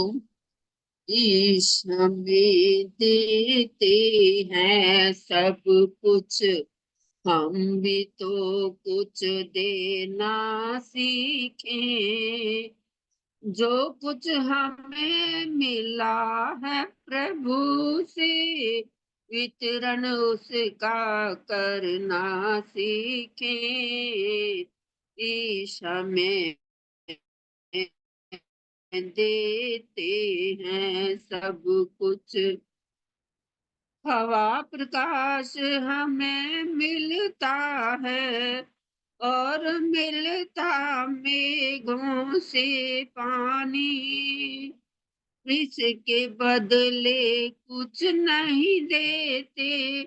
ईश हमें देते हैं सब कुछ, हम भी तो कुछ देना सीखें, जो कुछ हमें मिला है प्रभु से, वितरण उसका करना सीखें। ईश हमें देते हैं सब कुछ, हवा प्रकाश हमें मिलता है, और मिलता मेघों से पानी, इसके बदले कुछ नहीं देते,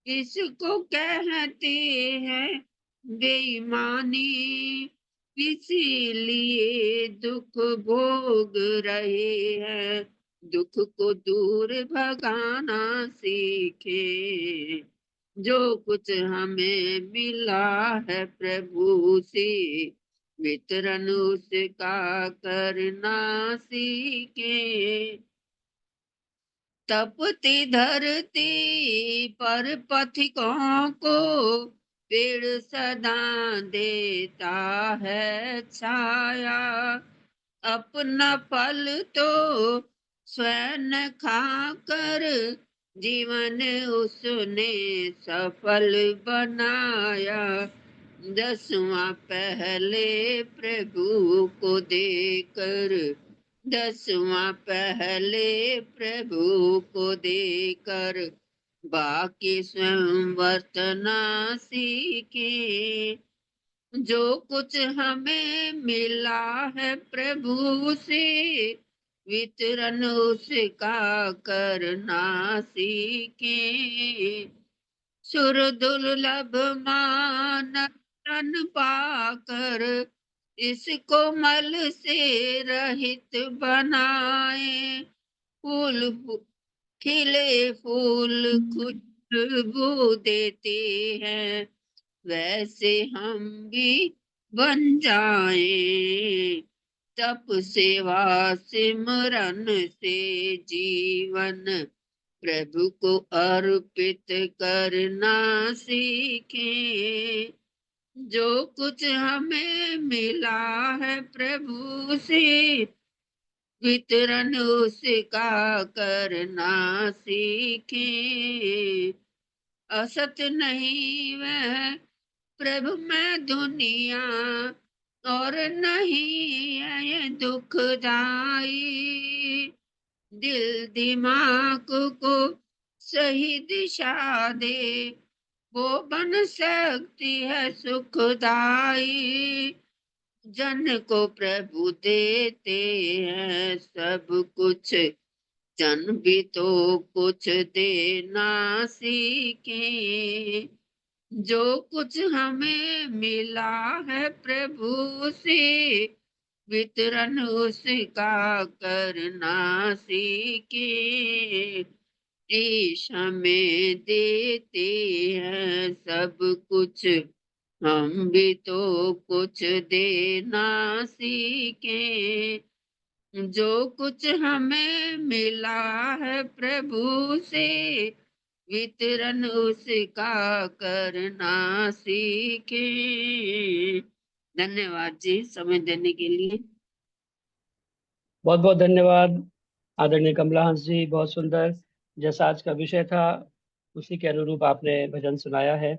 इसको कहते हैं बेईमानी। इसीलिए दुख भोग रहे हैं, दुख को दूर भगाना सीखे। जो कुछ हमें मिला है प्रभु से, वितरण उसका करना सीखे। तपती धरती पर पथिकों को पेड़ सदा देता है छाया। अपना फल तो स्वयं खाकर जीवन उसने सफल बनाया। 10वां पहले प्रभु को देकर, 10वां पहले प्रभु को देकर, बाकी स्वयं वर्तना सीखे। जो कुछ हमें मिला है प्रभु से, वितरण उसका करना सीखे। सुर दुर्लभ मान तन पाकर, इसको मल से रहित बनाए। फूल खिले फूल खुशबू देते हैं, वैसे हम भी बन जाए। तप सेवा सिमरन से जीवन प्रभु को अर्पित करना सीखें। जो कुछ हमें मिला है प्रभु से, वितरण उसका करना सीखें। असत नहीं वह प्रभु में दुनिया, और नहीं है ये दुखदाई। दिल दिमाग को सही दिशा दे, वो बन सकती है सुखदाई। जन को प्रभु देते हैं सब कुछ, जन भी तो कुछ देना सीखे। जो कुछ हमें मिला है प्रभु से, वितरण उसका करना सीखे। ईश हमें देते हैं सब कुछ, हम भी तो कुछ देना सीखे। जो कुछ हमें मिला है प्रभु से, वितरण उसका करना सीखे। धन्यवाद जी समय देने के लिए। बहुत बहुत धन्यवाद आदरणीय कमला हंस जी, बहुत सुंदर। जैसा आज का विषय था उसी के अनुरूप आपने भजन सुनाया है।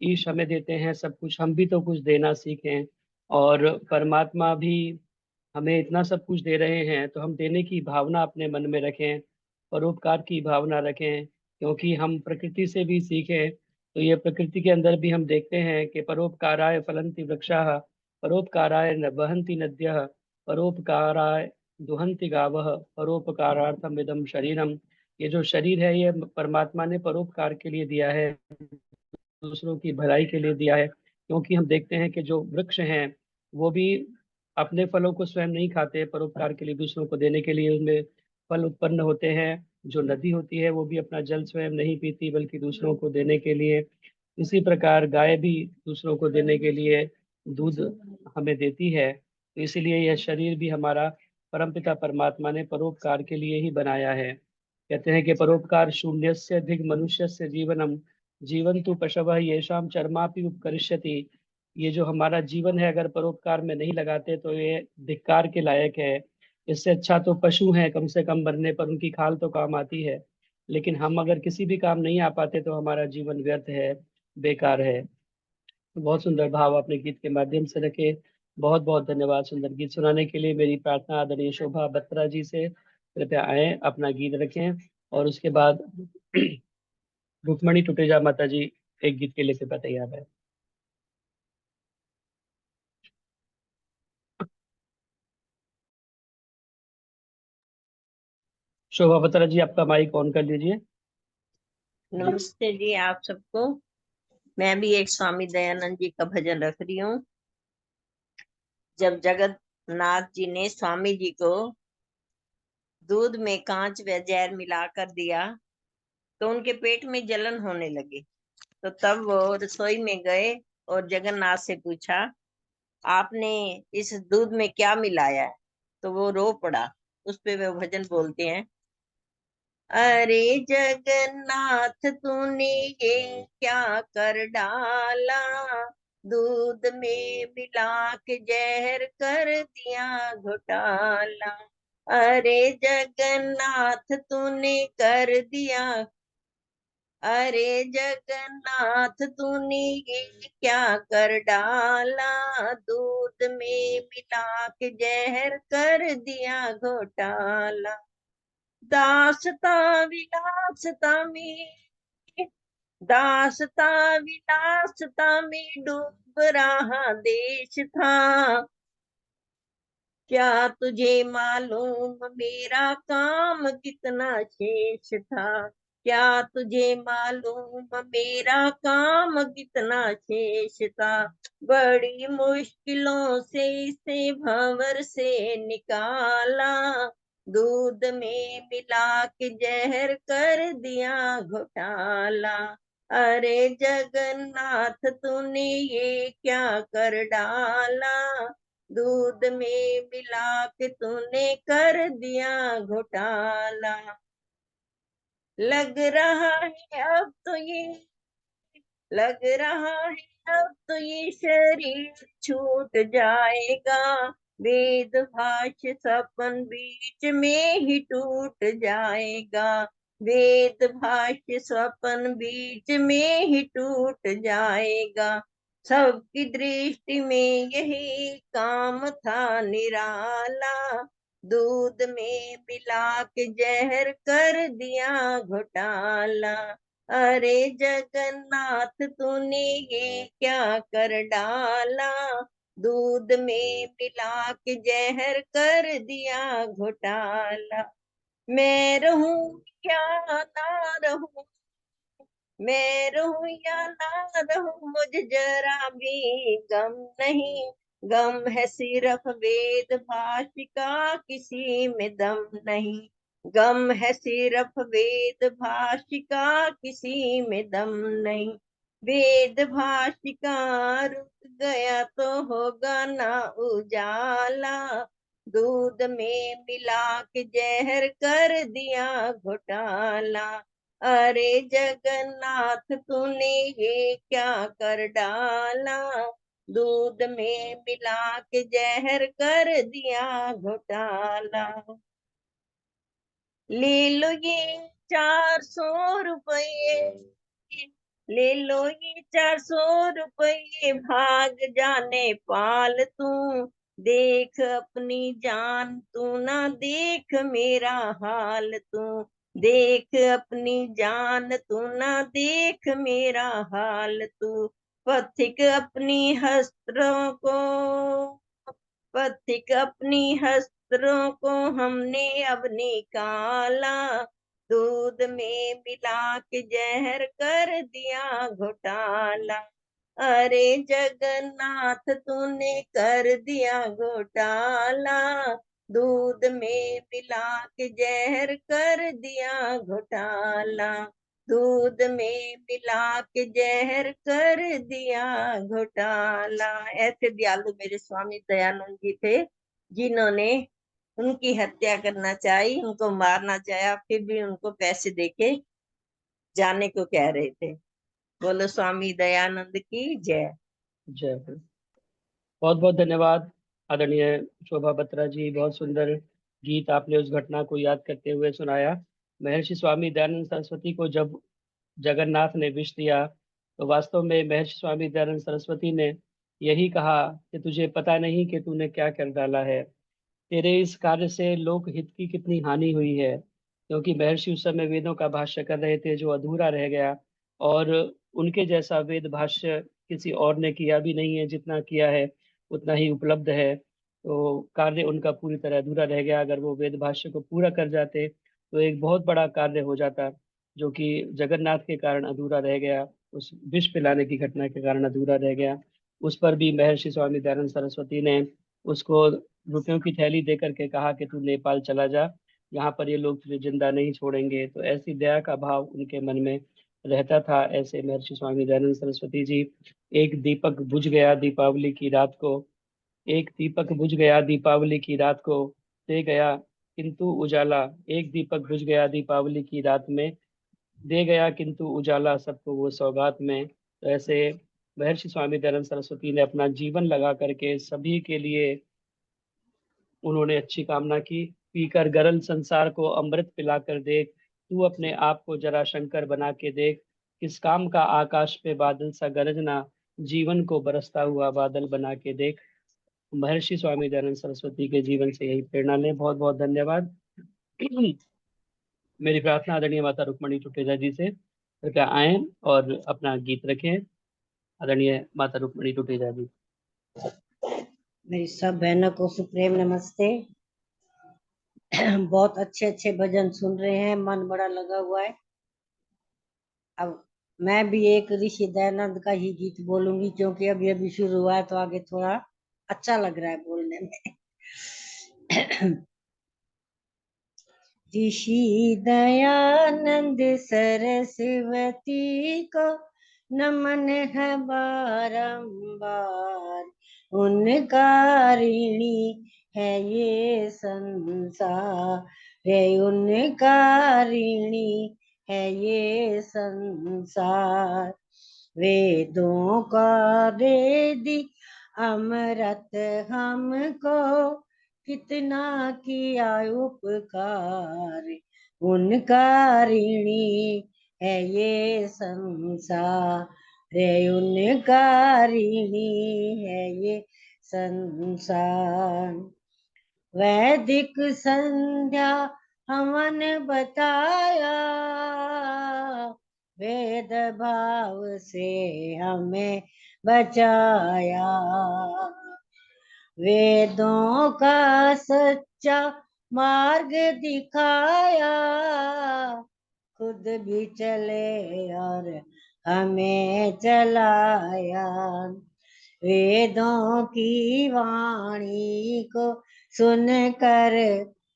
ईश हमें देते हैं सब कुछ, हम भी तो कुछ देना सीखें। और परमात्मा भी हमें इतना सब कुछ दे रहे हैं, तो हम देने की भावना अपने मन में रखें, परोपकार की भावना रखें। क्योंकि हम प्रकृति से भी सीखें तो ये प्रकृति के अंदर भी हम देखते हैं कि परोपकाराय फलन्ति वृक्षाः, परोपकाराय न वहन्ति नद्यः, परोपकाराय दुहन्ति गावः, परोपकारार्थम इदं शरीरम। ये जो शरीर है ये परमात्मा ने परोपकार के लिए दिया है, दूसरों की भलाई के लिए दिया है। क्योंकि हम देखते हैं कि जो वृक्ष हैं वो भी अपने फलों को स्वयं नहीं खाते, परोपकार के लिए दूसरों को देने के लिए उनमें फल उत्पन्न होते हैं। जो नदी होती है वो भी अपना जल स्वयं नहीं पीती बल्कि दूसरों को देने के लिए। इसी प्रकार गाय भी दूसरों को देने के लिए दूध हमें देती है। तो इसीलिए यह शरीर भी हमारा परमपिता परमात्मा ने परोपकार के लिए ही बनाया है। कहते हैं कि परोपकार शून्यस्य अधिक मनुष्यस्य जीवनम, जीवंतु पशवः येषाम चर्मापि उपकरिष्यति। ये जो हमारा जीवन है अगर परोपकार में नहीं लगाते तो ये धिक्कार के लायक है। इससे अच्छा तो पशु हैं, कम से कम मरने पर उनकी खाल तो काम आती है। लेकिन हम अगर किसी भी काम नहीं आ पाते तो हमारा जीवन व्यर्थ है, बेकार है। तो बहुत सुंदर भाव अपने गीत के माध्यम से रखे। बहुत बहुत धन्यवाद सुंदर गीत सुनाने के लिए। मेरी प्रार्थना आदरणीय शोभा बत्रा जी से, कृपया आए अपना गीत रखें। और उसके बाद रुक्मणी टुटेजा माता जी एक गीत के लिए कृपया तैयार है। शोभा बत्रा जी, आपका माइक ऑन कर लीजिए। नमस्ते जी आप सबको। मैं भी एक स्वामी दयानंद जी का भजन रख रही हूँ। जब जगन्नाथ जी ने स्वामी जी को दूध में कांच व जहर मिलाकर दिया तो उनके पेट में जलन होने लगी। तो तब वो रसोई में गए और जगन्नाथ से पूछा, आपने इस दूध में क्या मिलाया है? तो वो रो पड़ा। उस पे वो भजन बोलते हैं, अरे जगन्नाथ तूने ये क्या कर डाला, दूध में मिला के जहर कर दिया घोटाला। अरे जगन्नाथ तूने कर दिया, अरे जगन्नाथ तूने ये क्या कर डाला, दूध में मिला के जहर कर दिया घोटाला। दासता विलासता में, दासता विलासता में डूब रहा देश था, क्या तुझे मालूम मेरा काम कितना शेष था, क्या तुझे मालूम मेरा काम कितना शेष था। बड़ी मुश्किलों से इसे भंवर से निकाला, दूध में मिला के जहर कर दिया घोटाला। अरे जगन्नाथ तूने ये क्या कर डाला, दूध में मिला के तूने कर दिया घोटाला। लग रहा है अब तो ये, लग रहा है अब तो ये शरीर छूट जाएगा, वेद भाष्य सपन बीच में ही टूट जाएगा, वेद भाष्य सपन बीच में ही टूट जाएगा। सबकी दृष्टि में यही काम था निराला, दूध में मिला के जहर कर दिया घोटाला। अरे जगन्नाथ तूने ये क्या कर डाला, दूध में मिला के जहर कर दिया घोटाला। मैं रहूं या ना रहूं, मैं रहूं या ना रहूं मुझे जरा भी गम नहीं, गम है सिर्फ वेद भाष्य का किसी में दम नहीं, गम है सिर्फ वेद भाष्य का किसी में दम नहीं। वेद भाष्य का रुक गया तो होगा ना उजाला, दूध में मिला के जहर कर दिया घोटाला। अरे जगन्नाथ तूने ये क्या कर डाला, दूध में मिला के जहर कर दिया घोटाला। ले लो ये 400 रुपये, ले लो ये 400 रुपये, भाग जाने पाल तू, देख अपनी जान तू ना देख मेरा हाल तू, देख अपनी जान तू ना देख मेरा हाल तू। पथिक अपनी हस्त्रों को, पथिक अपनी हस्त्रों को हमने अब निकाला, दूध में मिला के जहर कर दिया घोटाला। अरे जगन्नाथ तूने कर दिया घोटाला, दूध में मिला के जहर कर दिया घोटाला, दूध में मिला के जहर कर दिया घोटाला। ऐसे दयालु मेरे स्वामी दयानंद जी थे, जिन्होंने उनकी हत्या करना चाही, उनको मारना चाहा, फिर भी उनको पैसे देके जाने को कह रहे थे। बोलो स्वामी दयानंद की जय। जय गुरु। बहुत बहुत धन्यवाद आदरणीय शोभा बत्रा जी, बहुत सुंदर गीत आपने उस घटना को याद करते हुए सुनाया। महर्षि स्वामी दयानंद सरस्वती को जब जगन्नाथ ने विष दिया तो वास्तव में महर्षि स्वामी दयानंद सरस्वती ने यही कहा कि तुझे पता नहीं कि तूने क्या कर डाला है, तेरे इस कार्य से लोक हित की कितनी हानि हुई है। क्योंकि महर्षि उस समय वेदों का भाष्य कर रहे थे जो अधूरा रह गया, और उनके जैसा वेद भाष्य किसी और ने किया भी नहीं है, जितना किया है उतना ही उपलब्ध है। तो कार्य उनका पूरी तरह अधूरा रह गया। अगर वो वेद भाष्य को पूरा कर जाते तो एक बहुत बड़ा कार्य हो जाता, जो कि जगन्नाथ के कारण अधूरा रह गया, उस विष पिलाने की घटना के कारण अधूरा रह गया। उस पर भी महर्षि स्वामी दयानंद सरस्वती ने उसको रुपयों की थैली दे करके कहा कि तू नेपाल चला जा, यहाँ पर ये लोग तुझे जिंदा नहीं छोड़ेंगे। तो ऐसी दया का भाव उनके मन में रहता था। ऐसे महर्षि स्वामी दयानंद सरस्वती जी, एक दीपक बुझ गया दीपावली की रात को, एक दीपक बुझ गया दीपावली की रात को, दे गया किंतु उजाला, एक दीपक बुझ गया दीपावली की रात में, दे गया किंतु उजाला सबको वो सौगात में। तो ऐसे महर्षि स्वामी दयानंद सरस्वती ने अपना जीवन लगा करके सभी के लिए उन्होंने अच्छी कामना की। पीकर गरल संसार को अमृत पिलाकर देख, तू अपने आप को जरा शंकर बना के देख, किस काम का आकाश पे बादल सा गरजना, जीवन को बरसता हुआ बादल बना के देख। महर्षि स्वामी दयानंद सरस्वती के जीवन से यही प्रेरणा लें। बहुत बहुत धन्यवाद। मेरी प्रार्थना आदरणीय माता रुक्मणी टुटेजा जी से, कृपया आए और अपना गीत रखें। आदरणीय माता रुक्मणी टुटेजा जी। मेरी सब बहनों को सुप्रेम नमस्ते। बहुत अच्छे अच्छे भजन सुन रहे हैं, मन बड़ा लगा हुआ है। अब मैं भी एक ऋषि दयानंद का ही गीत बोलूंगी, क्योंकि अभी अभी शुरू हुआ है तो आगे थोड़ा अच्छा लग रहा है बोलने में। ऋषि दयानंद सरस्वती को नमन है बारंबार, उनका ऋणी है ये संसार, रे उनका ऋणी है ये संसार। वेदों का वेदी अमृत हमको कितना किया उपकार, उनका ऋणी है ये संसार, रे उनका ऋणी है ये संसार। वैदिक संध्या हवन बताया, वेद भाव से हमें बचाया, वेदों का सच्चा मार्ग दिखाया, खुद भी चले और हमें चलाया। वेदों की वाणी को सुनकर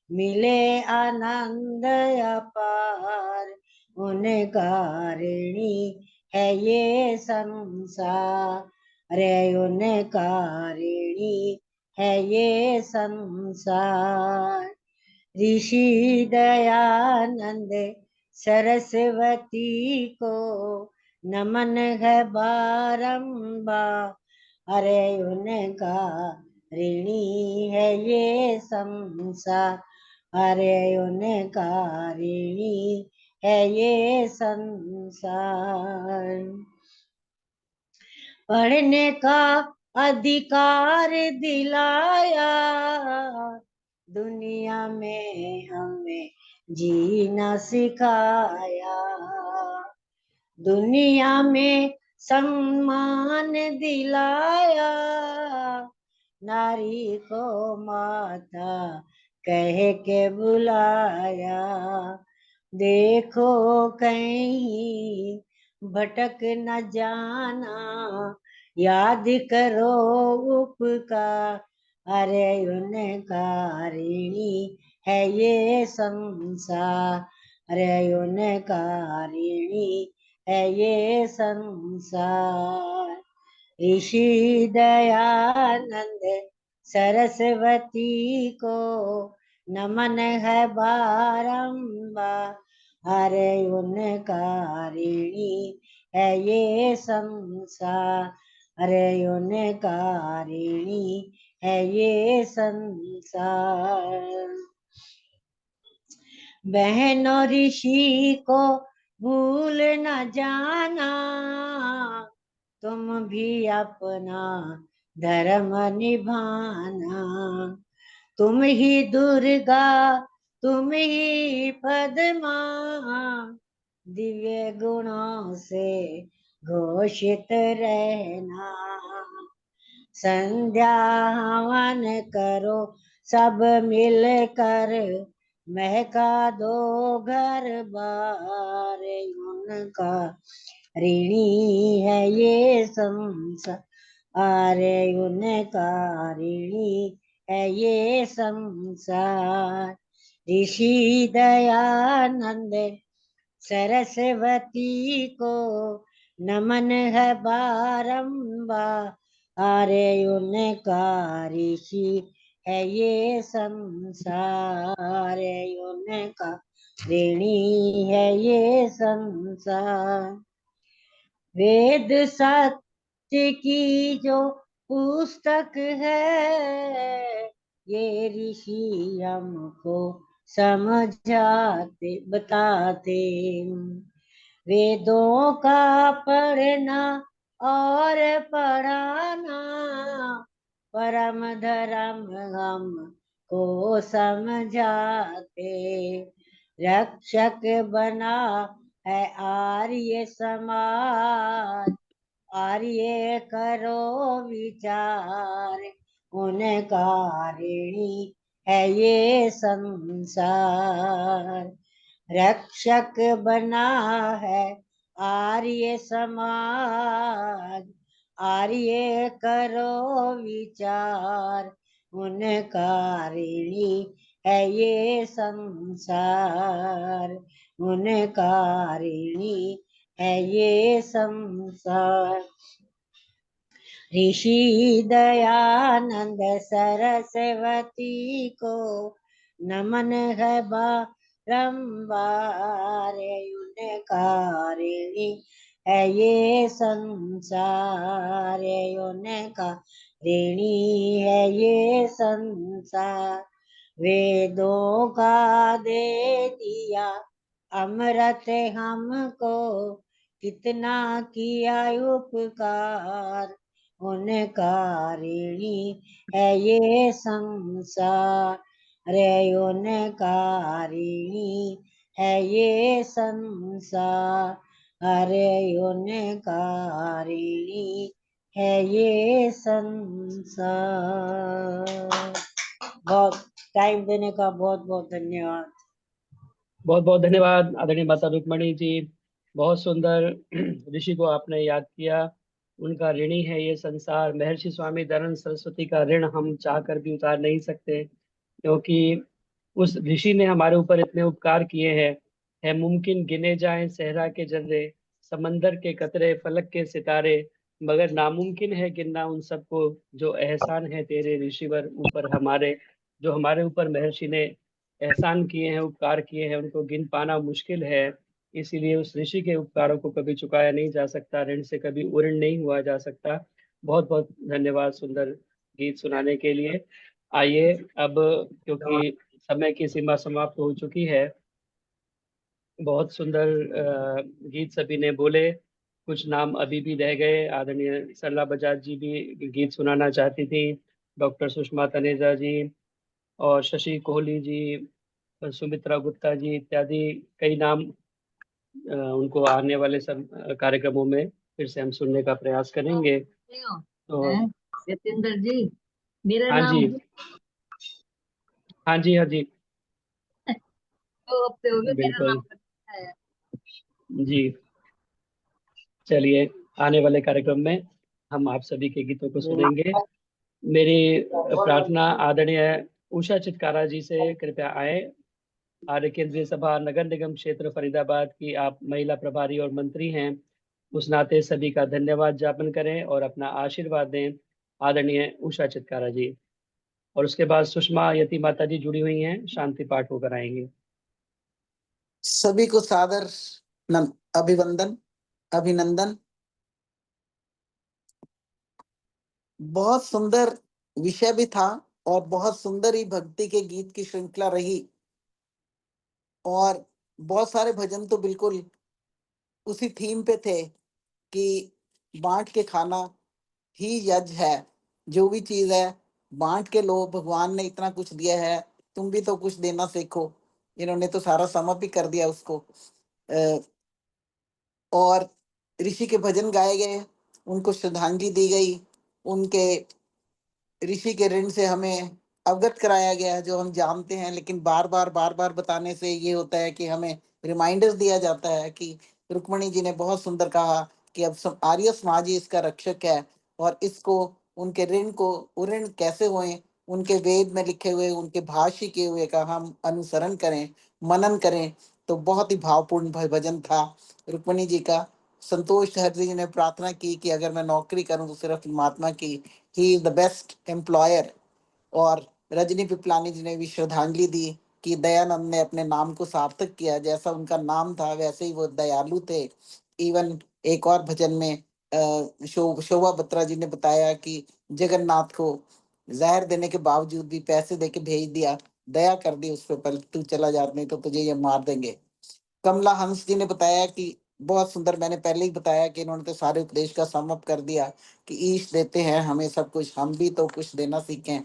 मिले आनंद अपार, उनका ऋणी है ये संसार, रे उनका ऋणी है ये संसार। ऋषि दयानंद सरस्वती को नमन है बारंबार, अरे उनका ऋणी है ये संसार, अरे उनका ऋणी है ये संसार। पढ़ने का अधिकार दिलाया, दुनिया में हमें जीना सिखाया, दुनिया में सम्मान दिलाया, नारी को माता कह के बुलाया। देखो कहीं भटक न जाना, याद करो उपकार, अरे उनका ऋणी है ये संसार, अरे उनका ऋणी है ये संसार। ऋषि दयानंद सरस्वती को नमन है बारंबार, अरे उनका ऋणी है ये संसार, अरे उनका ऋणी है ये संसार। बहनों ऋषि को भूल न जाना, तुम भी अपना धर्म निभाना, तुम ही दुर्गा तुम ही पद्मा, दिव्य गुणों से घोषित रहना। संध्या हवन करो सब मिलकर, महका दो घर बार, उनका ऋणी है ये संसार, उनका ऋणी है ये संसार। ऋषि दयानंद सरस्वती को नमन है बारंबार, उनका ऋषि है ये संसार, उनका ऋणी है ये संसार। वेद सत्य की जो पुस्तक है, ये ऋषि हमको समझाते बताते। वेदों का पढ़ना और पढ़ाना परम धर्म हमको समझाते। रक्षक बना है आर्य समाज, आर्य करो विचार, उनका ऋणी है ये संसार। रक्षक बना है आर्य समाज, आर्य करो विचार, उनका ऋणी है ये संसार, उनका ऋणी है ये संसार। ऋषि दयानंद सरस्वती को नमन है बारंबार, उनका ऋणी है ये संसार, उनका ऋणी है ये संसार। वेदों का दे दिया अमृत हमको, कितना किया उपकार, उनका ऋणी है ये संसार, उनका ऋणी है ये संसार, उनका ऋणी है ये संसार। बहुत टाइम देने का बहुत बहुत धन्यवाद। बहुत बहुत धन्यवाद आदरणीय माता रुक्मणी जी। बहुत सुंदर ऋषि को आपने याद किया। उनका ऋणी है ये संसार। महर्षि स्वामी दयानंद सरस्वती का ऋण हम चाह कर भी उतार नहीं सकते, क्योंकि उस ऋषि ने हमारे ऊपर इतने उपकार किए हैं। है मुमकिन गिने जाएं सहरा के जर्रे, समंदर के कतरे, फलक के सितारे, मगर नामुमकिन है गिनना उन सबको जो एहसान है तेरे ऋषिवर ऊपर हमारे। जो हमारे ऊपर महर्षि ने एहसान किए हैं, उपकार किए हैं, उनको गिन पाना मुश्किल है। इसीलिए उस ऋषि के उपकारों को कभी चुकाया नहीं जा सकता, ऋण से कभी उऋण नहीं हुआ जा सकता। बहुत बहुत धन्यवाद सुंदर गीत सुनाने के लिए। आइए अब, क्योंकि समय की सीमा समाप्त हो चुकी है, बहुत सुंदर गीत सभी ने बोले। कुछ नाम अभी भी रह गए। आदरणीय सरला बजाज जी भी गीत सुनाना चाहती थी, डॉक्टर सुषमा तनेजा जी और शशि कोहली जी, सुमित्रा गुप्ता जी इत्यादि कई नाम। उनको आने वाले सब कार्यक्रमों में फिर से हम सुनने का प्रयास करेंगे। तो सत्येंद्र जी, मेरा हाँ जी, नाम हाँ जी, हाँ जी, 2 हफ्ते हो गए, मेरा बिल्कुल नाम है। जी। चलिए, आने वाले कार्यक्रम में हम आप सभी के गीतों को सुनेंगे। मेरी प्रार्थना आदरणीय उषा चित्कारा जी से कृपया आए। आर्य केंद्रीय सभा नगर निगम क्षेत्र फरीदाबाद की आप महिला प्रभारी और मंत्री हैं, उस नाते सभी का धन्यवाद ज्ञापन करें और अपना आशीर्वाद दें आदरणीय उषा चित्कारा जी। और उसके बाद सुषमा यति माता जी जुड़ी हुई हैं, शांति पाठ होकर आएंगे। सभी को सादर अभिवंदन, अभिनंदन। बहुत सुंदर विषय भी था और बहुत सुंदर ही भक्ति के गीत की श्रृंखला रही, और बहुत सारे भजन तो बिल्कुल उसी थीम पे थे कि बांट के खाना ही यज्ञ है। जो भी चीज है बांट के लो, भगवान ने इतना कुछ दिया है, तुम भी तो कुछ देना सीखो। इन्होंने तो सारा समर्पित कर दिया उसको। और ऋषि के भजन गाए गए, उनको श्रद्धांजलि दी गई। उनके ऋषि के ऋण से हमें अवगत कराया गया है, जो हम जानते हैं, लेकिन बार बार बताने से ये होता है कि हमें रिमाइंडर्स दिया जाता है कि रुक्मणी जी ने बहुत सुंदर कहा कि अब आर्य समाज ही इसका रक्षक है, और इसको उनके ऋण कैसे हुए, उनके वेद में लिखे हुए, उनके भाष्य किए हुए का हम अनुसरण करें, मनन करें। तो बहुत ही भावपूर्ण भजन था रुक्मणी जी का। संतोष हरजी जी ने प्रार्थना की कि अगर मैं नौकरी करूं तो सिर्फ परमात्मा की, he is the best employer. और रजनी पिपलानी जी ने भी श्रद्धांजलि दी कि दयानंद ने अपने नाम को सार्थक किया, जैसा उनका नाम था वैसे ही वो दयालु थे। इवन एक और भजन में शोभा बत्रा जी ने बताया कि जगन्नाथ को जहर देने के बावजूद भी पैसे देके भेज दिया, दया कर दी उस पर तू चला जा, नहीं तो तुझे ये मार देंगे। कमला हंस जी ने बताया कि बहुत सुंदर, मैंने पहले ही बताया कि इन्होंने तो सारे उपदेश का सम अप कर दिया कि ईश देते हैं हमें सब कुछ, हम भी तो कुछ देना सीखें।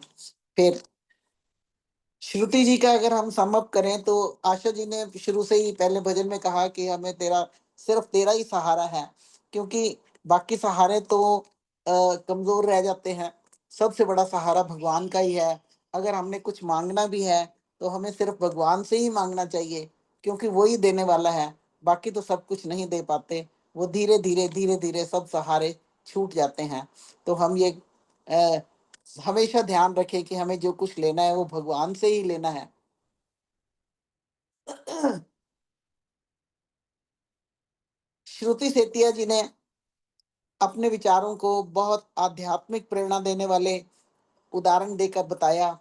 फिर श्रुति जी का अगर हम सम अप करें तो आशा जी ने शुरू से ही पहले भजन में कहा कि हमें सिर्फ तेरा ही सहारा है, क्योंकि बाकी सहारे तो कमजोर रह जाते हैं। सबसे बड़ा सहारा भगवान का ही है। अगर हमने कुछ मांगना भी है तो हमें सिर्फ भगवान से ही मांगना चाहिए, क्योंकि वो ही देने वाला है। बाकी तो सब कुछ नहीं दे पाते, वो धीरे धीरे सब सहारे छूट जाते हैं। तो हम ये हमेशा ध्यान रखें कि हमें जो कुछ लेना है वो भगवान से ही लेना है। श्रुति सेतिया जी ने अपने विचारों को बहुत आध्यात्मिक प्रेरणा देने वाले उदाहरण देकर बताया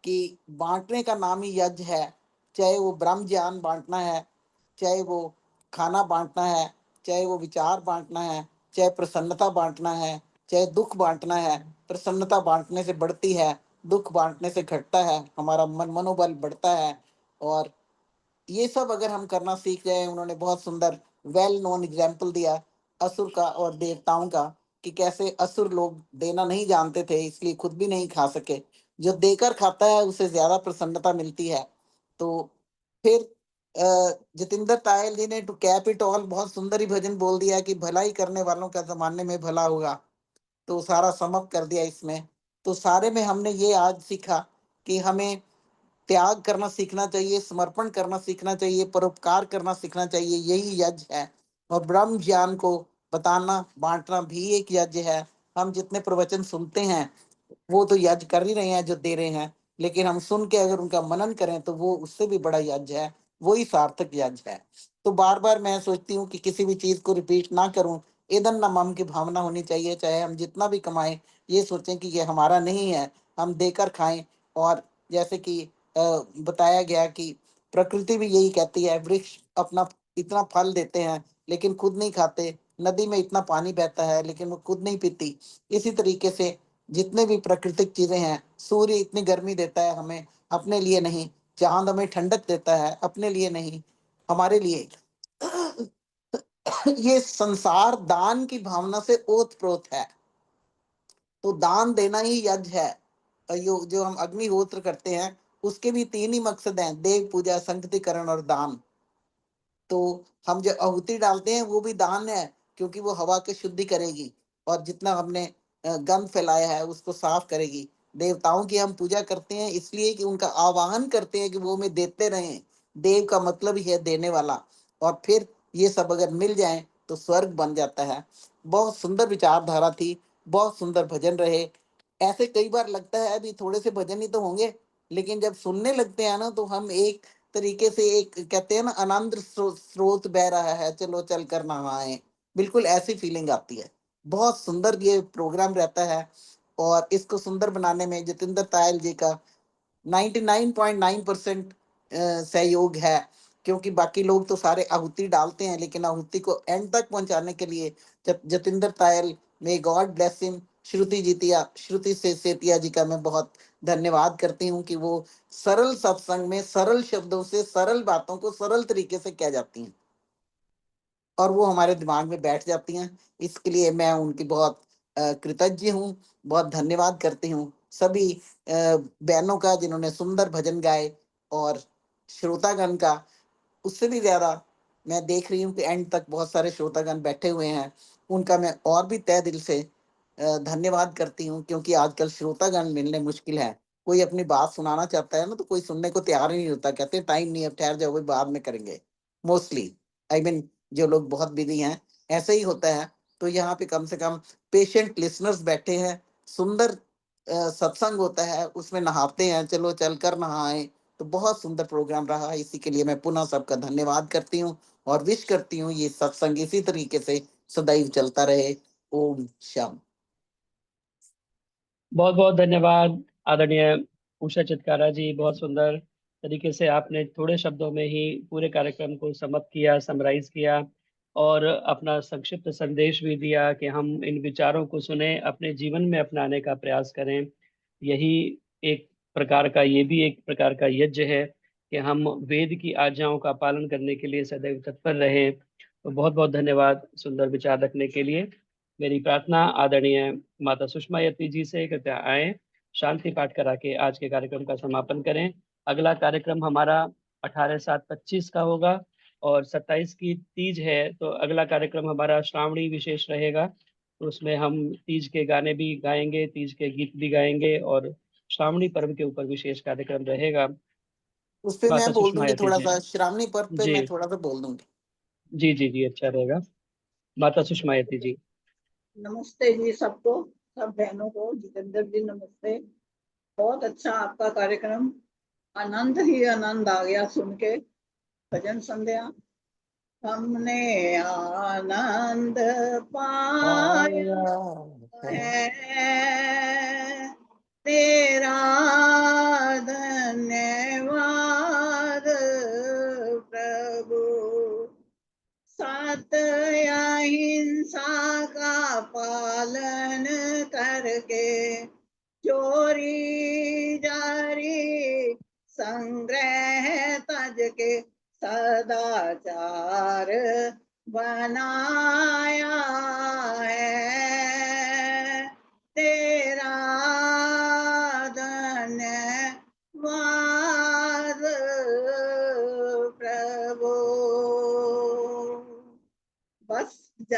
कि बांटने का नाम ही यज्ञ है। चाहे वो ब्रह्म ज्ञान बांटना है, चाहे वो खाना बांटना है, चाहे वो विचार बांटना है, चाहे प्रसन्नता बांटना है, चाहे दुख बांटना है। प्रसन्नता बांटने से बढ़ती है, दुख बांटने से घटता है, हमारा मनोबल बढ़ता है। और ये सब अगर हम करना सीख जाए, उन्होंने बहुत सुंदर वेल नोन एग्जाम्पल दिया असुर का और देवताओं का, कि कैसे असुर लोग देना नहीं जानते थे, इसलिए खुद भी नहीं खा सके। जो देकर खाता है उसे ज्यादा प्रसन्नता मिलती है। तो फिर जतिंदर तायल जी ने टू कैप इट ऑल बहुत सुंदर ही भजन बोल दिया कि भलाई करने वालों का जमाने में भला होगा। तो सारा समअप कर दिया इसमें। तो सारे में हमने ये आज सीखा कि हमें त्याग करना सीखना चाहिए, समर्पण करना सीखना चाहिए, परोपकार करना सीखना चाहिए, यही यज्ञ है। और ब्रह्म ज्ञान को बताना बांटना भी एक यज्ञ है। हम जितने प्रवचन सुनते हैं वो तो यज्ञ कर ही रहे हैं जो दे रहे हैं, लेकिन हम सुन के अगर उनका मनन करें तो वो उससे भी बड़ा यज्ञ है, वही सार्थक यज्ञ है। तो बार बार मैं सोचती हूँ कि किसी भी चीज को रिपीट ना करूं, ईदन न मम की भावना होनी चाहिए। चाहे हम जितना भी कमाएं, ये सोचें कि ये हमारा नहीं है, हम देकर खाएं। और जैसे कि बताया गया कि प्रकृति भी यही कहती है, वृक्ष अपना इतना फल देते हैं लेकिन खुद नहीं खाते, नदी में इतना पानी बहता है लेकिन वो खुद नहीं पीती। इसी तरीके से जितने भी प्राकृतिक चीजें हैं, सूर्य इतनी गर्मी देता है हमें, अपने लिए नहीं। चांद हमें ठंडक देता है, अपने लिए नहीं, हमारे लिए। ये संसार दान की भावना से ओत प्रोत है। तो दान देना ही यज्ञ है। जो हम अग्निहोत्र करते हैं उसके भी तीन ही मकसद हैं, देव पूजा, संगतिकरण और दान। तो हम जो आहुति डालते हैं वो भी दान है, क्योंकि वो हवा की शुद्धि करेगी, और जितना हमने गंध फैलाया है उसको साफ करेगी। देवताओं की हम पूजा करते हैं इसलिए कि उनका आवाहन करते हैं कि वो हमें देते रहें। देव का मतलब ही है देने वाला। और फिर ये सब अगर मिल जाए तो स्वर्ग बन जाता है। बहुत सुंदर विचारधारा थी, बहुत सुंदर भजन रहे। ऐसे कई बार लगता है अभी थोड़े से भजन ही तो होंगे, लेकिन जब सुनने लगते हैं ना तो हम एक तरीके से, एक कहते हैं ना, आनंद स्रोत बह रहा है, चलो चल कर नहाएं, बिल्कुल ऐसी फीलिंग आती है। बहुत सुंदर ये प्रोग्राम रहता है। और इसको सुंदर बनाने में जतिंदर तायल जी का 99.9% सहयोग है, क्योंकि बाकी लोग तो सारे आहुति डालते हैं, लेकिन आहुति को एंड तक पहुंचाने के लिए Jatinder Tayal, may god bless him, Shruti से सेतिया जी का मैं बहुत धन्यवाद करती हूँ कि वो सरल सत्संग में सरल शब्दों से सरल बातों को सरल तरीके से कह जाती हैं और वो हमारे दिमाग में बैठ जाती हैं। इसके लिए मैं उनकी बहुत कृतज्ञ हूँ, बहुत धन्यवाद करती हूँ सभी बहनों का जिन्होंने सुंदर भजन गाए, और श्रोतागण का उससे भी ज्यादा। मैं देख रही हूँ कि एंड तक बहुत सारे श्रोतागण बैठे हुए हैं, उनका मैं और भी तहे दिल से धन्यवाद करती हूँ, क्योंकि आजकल श्रोतागण मिलने मुश्किल है। कोई अपनी बात सुनाना चाहता है ना, तो कोई सुनने को तैयार ही नहीं होता, कहते हैं टाइम नहीं है, ठहर जाओ, भाई बाद में करेंगे। मोस्टली आई मीन जो लोग बहुत बिजी हैं, ऐसे ही होता है। तो यहाँ पे कम से कम पेशेंट लिसनर्स बैठे हैं, सुंदर सत्संग होता है, उसमें नहाते हैं, चलो चलकर नहाए। तो बहुत सुंदर प्रोग्राम रहा, इसी के लिए मैं पुनः सबका धन्यवाद करती हूँ और विश करती हूँ ये सत्संग इसी तरीके से सदैव चलता रहे। ओम शाम। बहुत बहुत धन्यवाद आदरणीय उषा चित्कारा जी, बहुत सुंदर तरीके से आपने थोड़े शब्दों में ही पूरे कार्यक्रम को समाप्त किया, समराइज किया और अपना संक्षिप्त संदेश भी दिया कि हम इन विचारों को सुने, अपने जीवन में अपनाने का प्रयास करें। यही एक प्रकार का, ये भी एक प्रकार का यज्ञ है कि हम वेद की आज्ञाओं का पालन करने के लिए सदैव तत्पर रहे। तो बहुत बहुत धन्यवाद सुंदर विचार रखने के लिए। मेरी प्रार्थना आदरणीय माता सुषमा यति जी से, कृपया आए, शांति पाठ करा के आज के कार्यक्रम का समापन करें। अगला कार्यक्रम हमारा 18/7/25 का होगा और 27 की तीज है, तो अगला कार्यक्रम हमारा श्रावणी विशेष रहेगा। तो उसमें हम तीज के गाने भी गाएंगे, तीज के गीत भी गाएंगे और श्रावणी पर्व के ऊपर विशेष कार्यक्रम रहेगा। उस पे मैं माता बोल सुषमा दूंगी यति थोड़ा जी। सा, श्रावणी पर्व पे जी मैं थोड़ा सा बोल दूंगी। जी जी जी, अच्छा रहेगा। माता सुषमा यति जी। नमस्ते जी सबको, सब बहनों को। जितेंद्र जी नमस्ते। बहुत अच्छा आपका कार्यक्रम, आनंद ही आनंद आ गया सुन के। भजन संध्या हमने आनंद पाया है, तेरा धन्यवाद प्रभु। सत्य अहिंसा का पालन करके चोरी जारी संग्रह तज के सदाचार बनाया है, तेरा धन्यवाद प्रभु। बस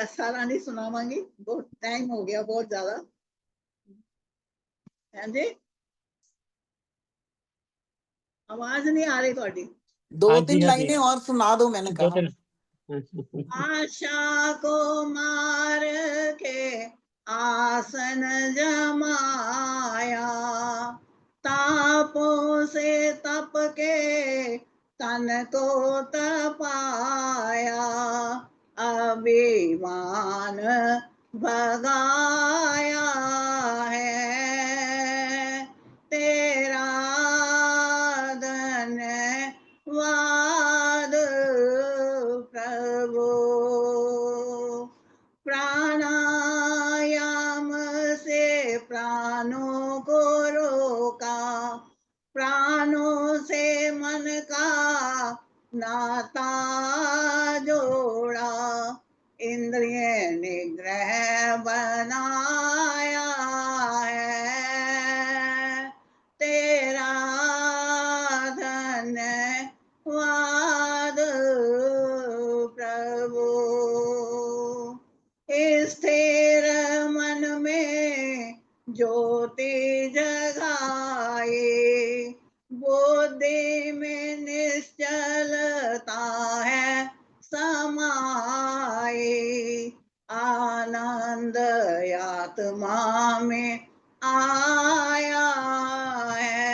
सारा नहीं सुनावांगी, बहुत टाइम हो गया, बहुत ज्यादा है जी। आवाज नहीं आ रही थोड़ी। दो हाँ जी, तीन हाँ जी, लाइनें और सुना दो, मैंने दो कहा। तीन। आशा को मार के आसन जमाया, तापों से तप के तन को तपाया, अभिमान भगाया है, तेरा धन्यवाद प्रभु। प्राणायाम से प्राणों को रोका, प्राणों से मन का नाता जोड़ा, इंद्रिय निग्रह बनाया है, तेरा धन्यवाद प्रभु। स्थिर मन में ज्योति जगाए, बुद्धि में निश्चलता है समाए, आनंद आत्मा में आया है,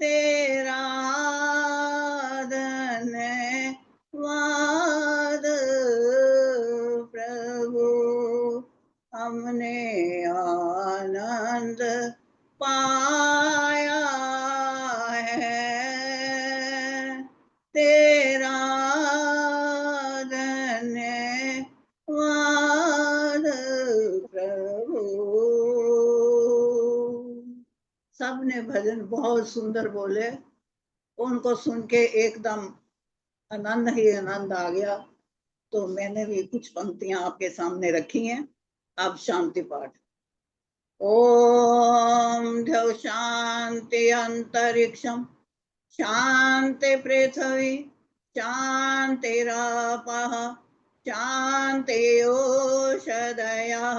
तेरा धन्यवाद प्रभु। हमने आनंद पाया है, तेरा धन्यवाद प्रभु। सबने भजन बहुत सुंदर बोले, उनको सुन के एकदम आनंद ही आनंद आ गया। तो मैंने भी कुछ पंक्तियां आपके सामने रखी हैं। अब शांति पाठ। ओम ध्यो शांति अंतरिक्षम शांति पृथ्वी शांतिरापः शांति ओषधयः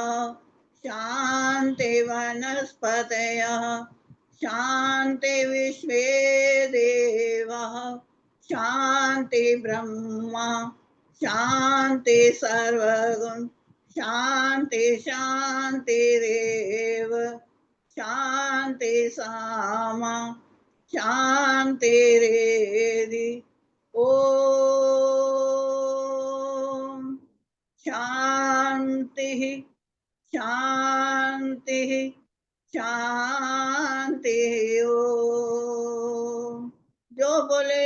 शान्ति वनस्पतयः शान्ति विश्वे देवः शान्ति ब्रह्मा शान्ति सर्वगुण शान्ति शान्तिरेव शान्ति सामा शान्तिरेधि ॐ शान्तिः शान्तिः शान्तिः ॐ जो बोले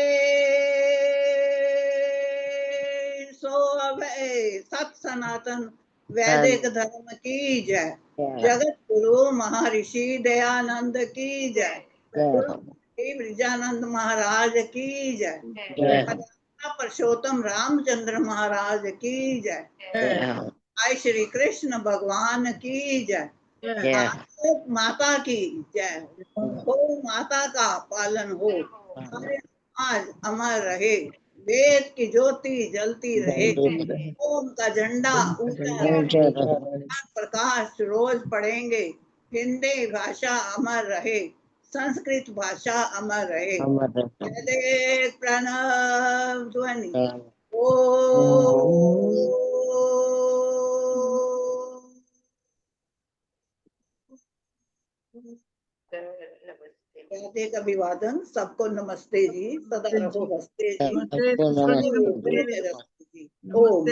सो अभय सत सनातन वैदिक धर्म की जय जगत गुरु महर्षि दयानंद की जय श्री ब्रजानंद महाराज की जय पुरुषोत्तम रामचंद्र महाराज की जय जय श्री कृष्ण भगवान की जय भारत माता की जय हो माता का पालन हो सारे समाज अमर रहे वेद की ज्योति जलती रहे ओम का झंडा ऊंचा रहे प्रकाश रोज पढ़ेंगे हिंदी भाषा अमर रहे संस्कृत भाषा अमर रहे वैदिक प्रणव ध्वनि वैदिक अभिवादन सबको नमस्ते जी सदा रहो हंसते जी नमस्ते जी ओम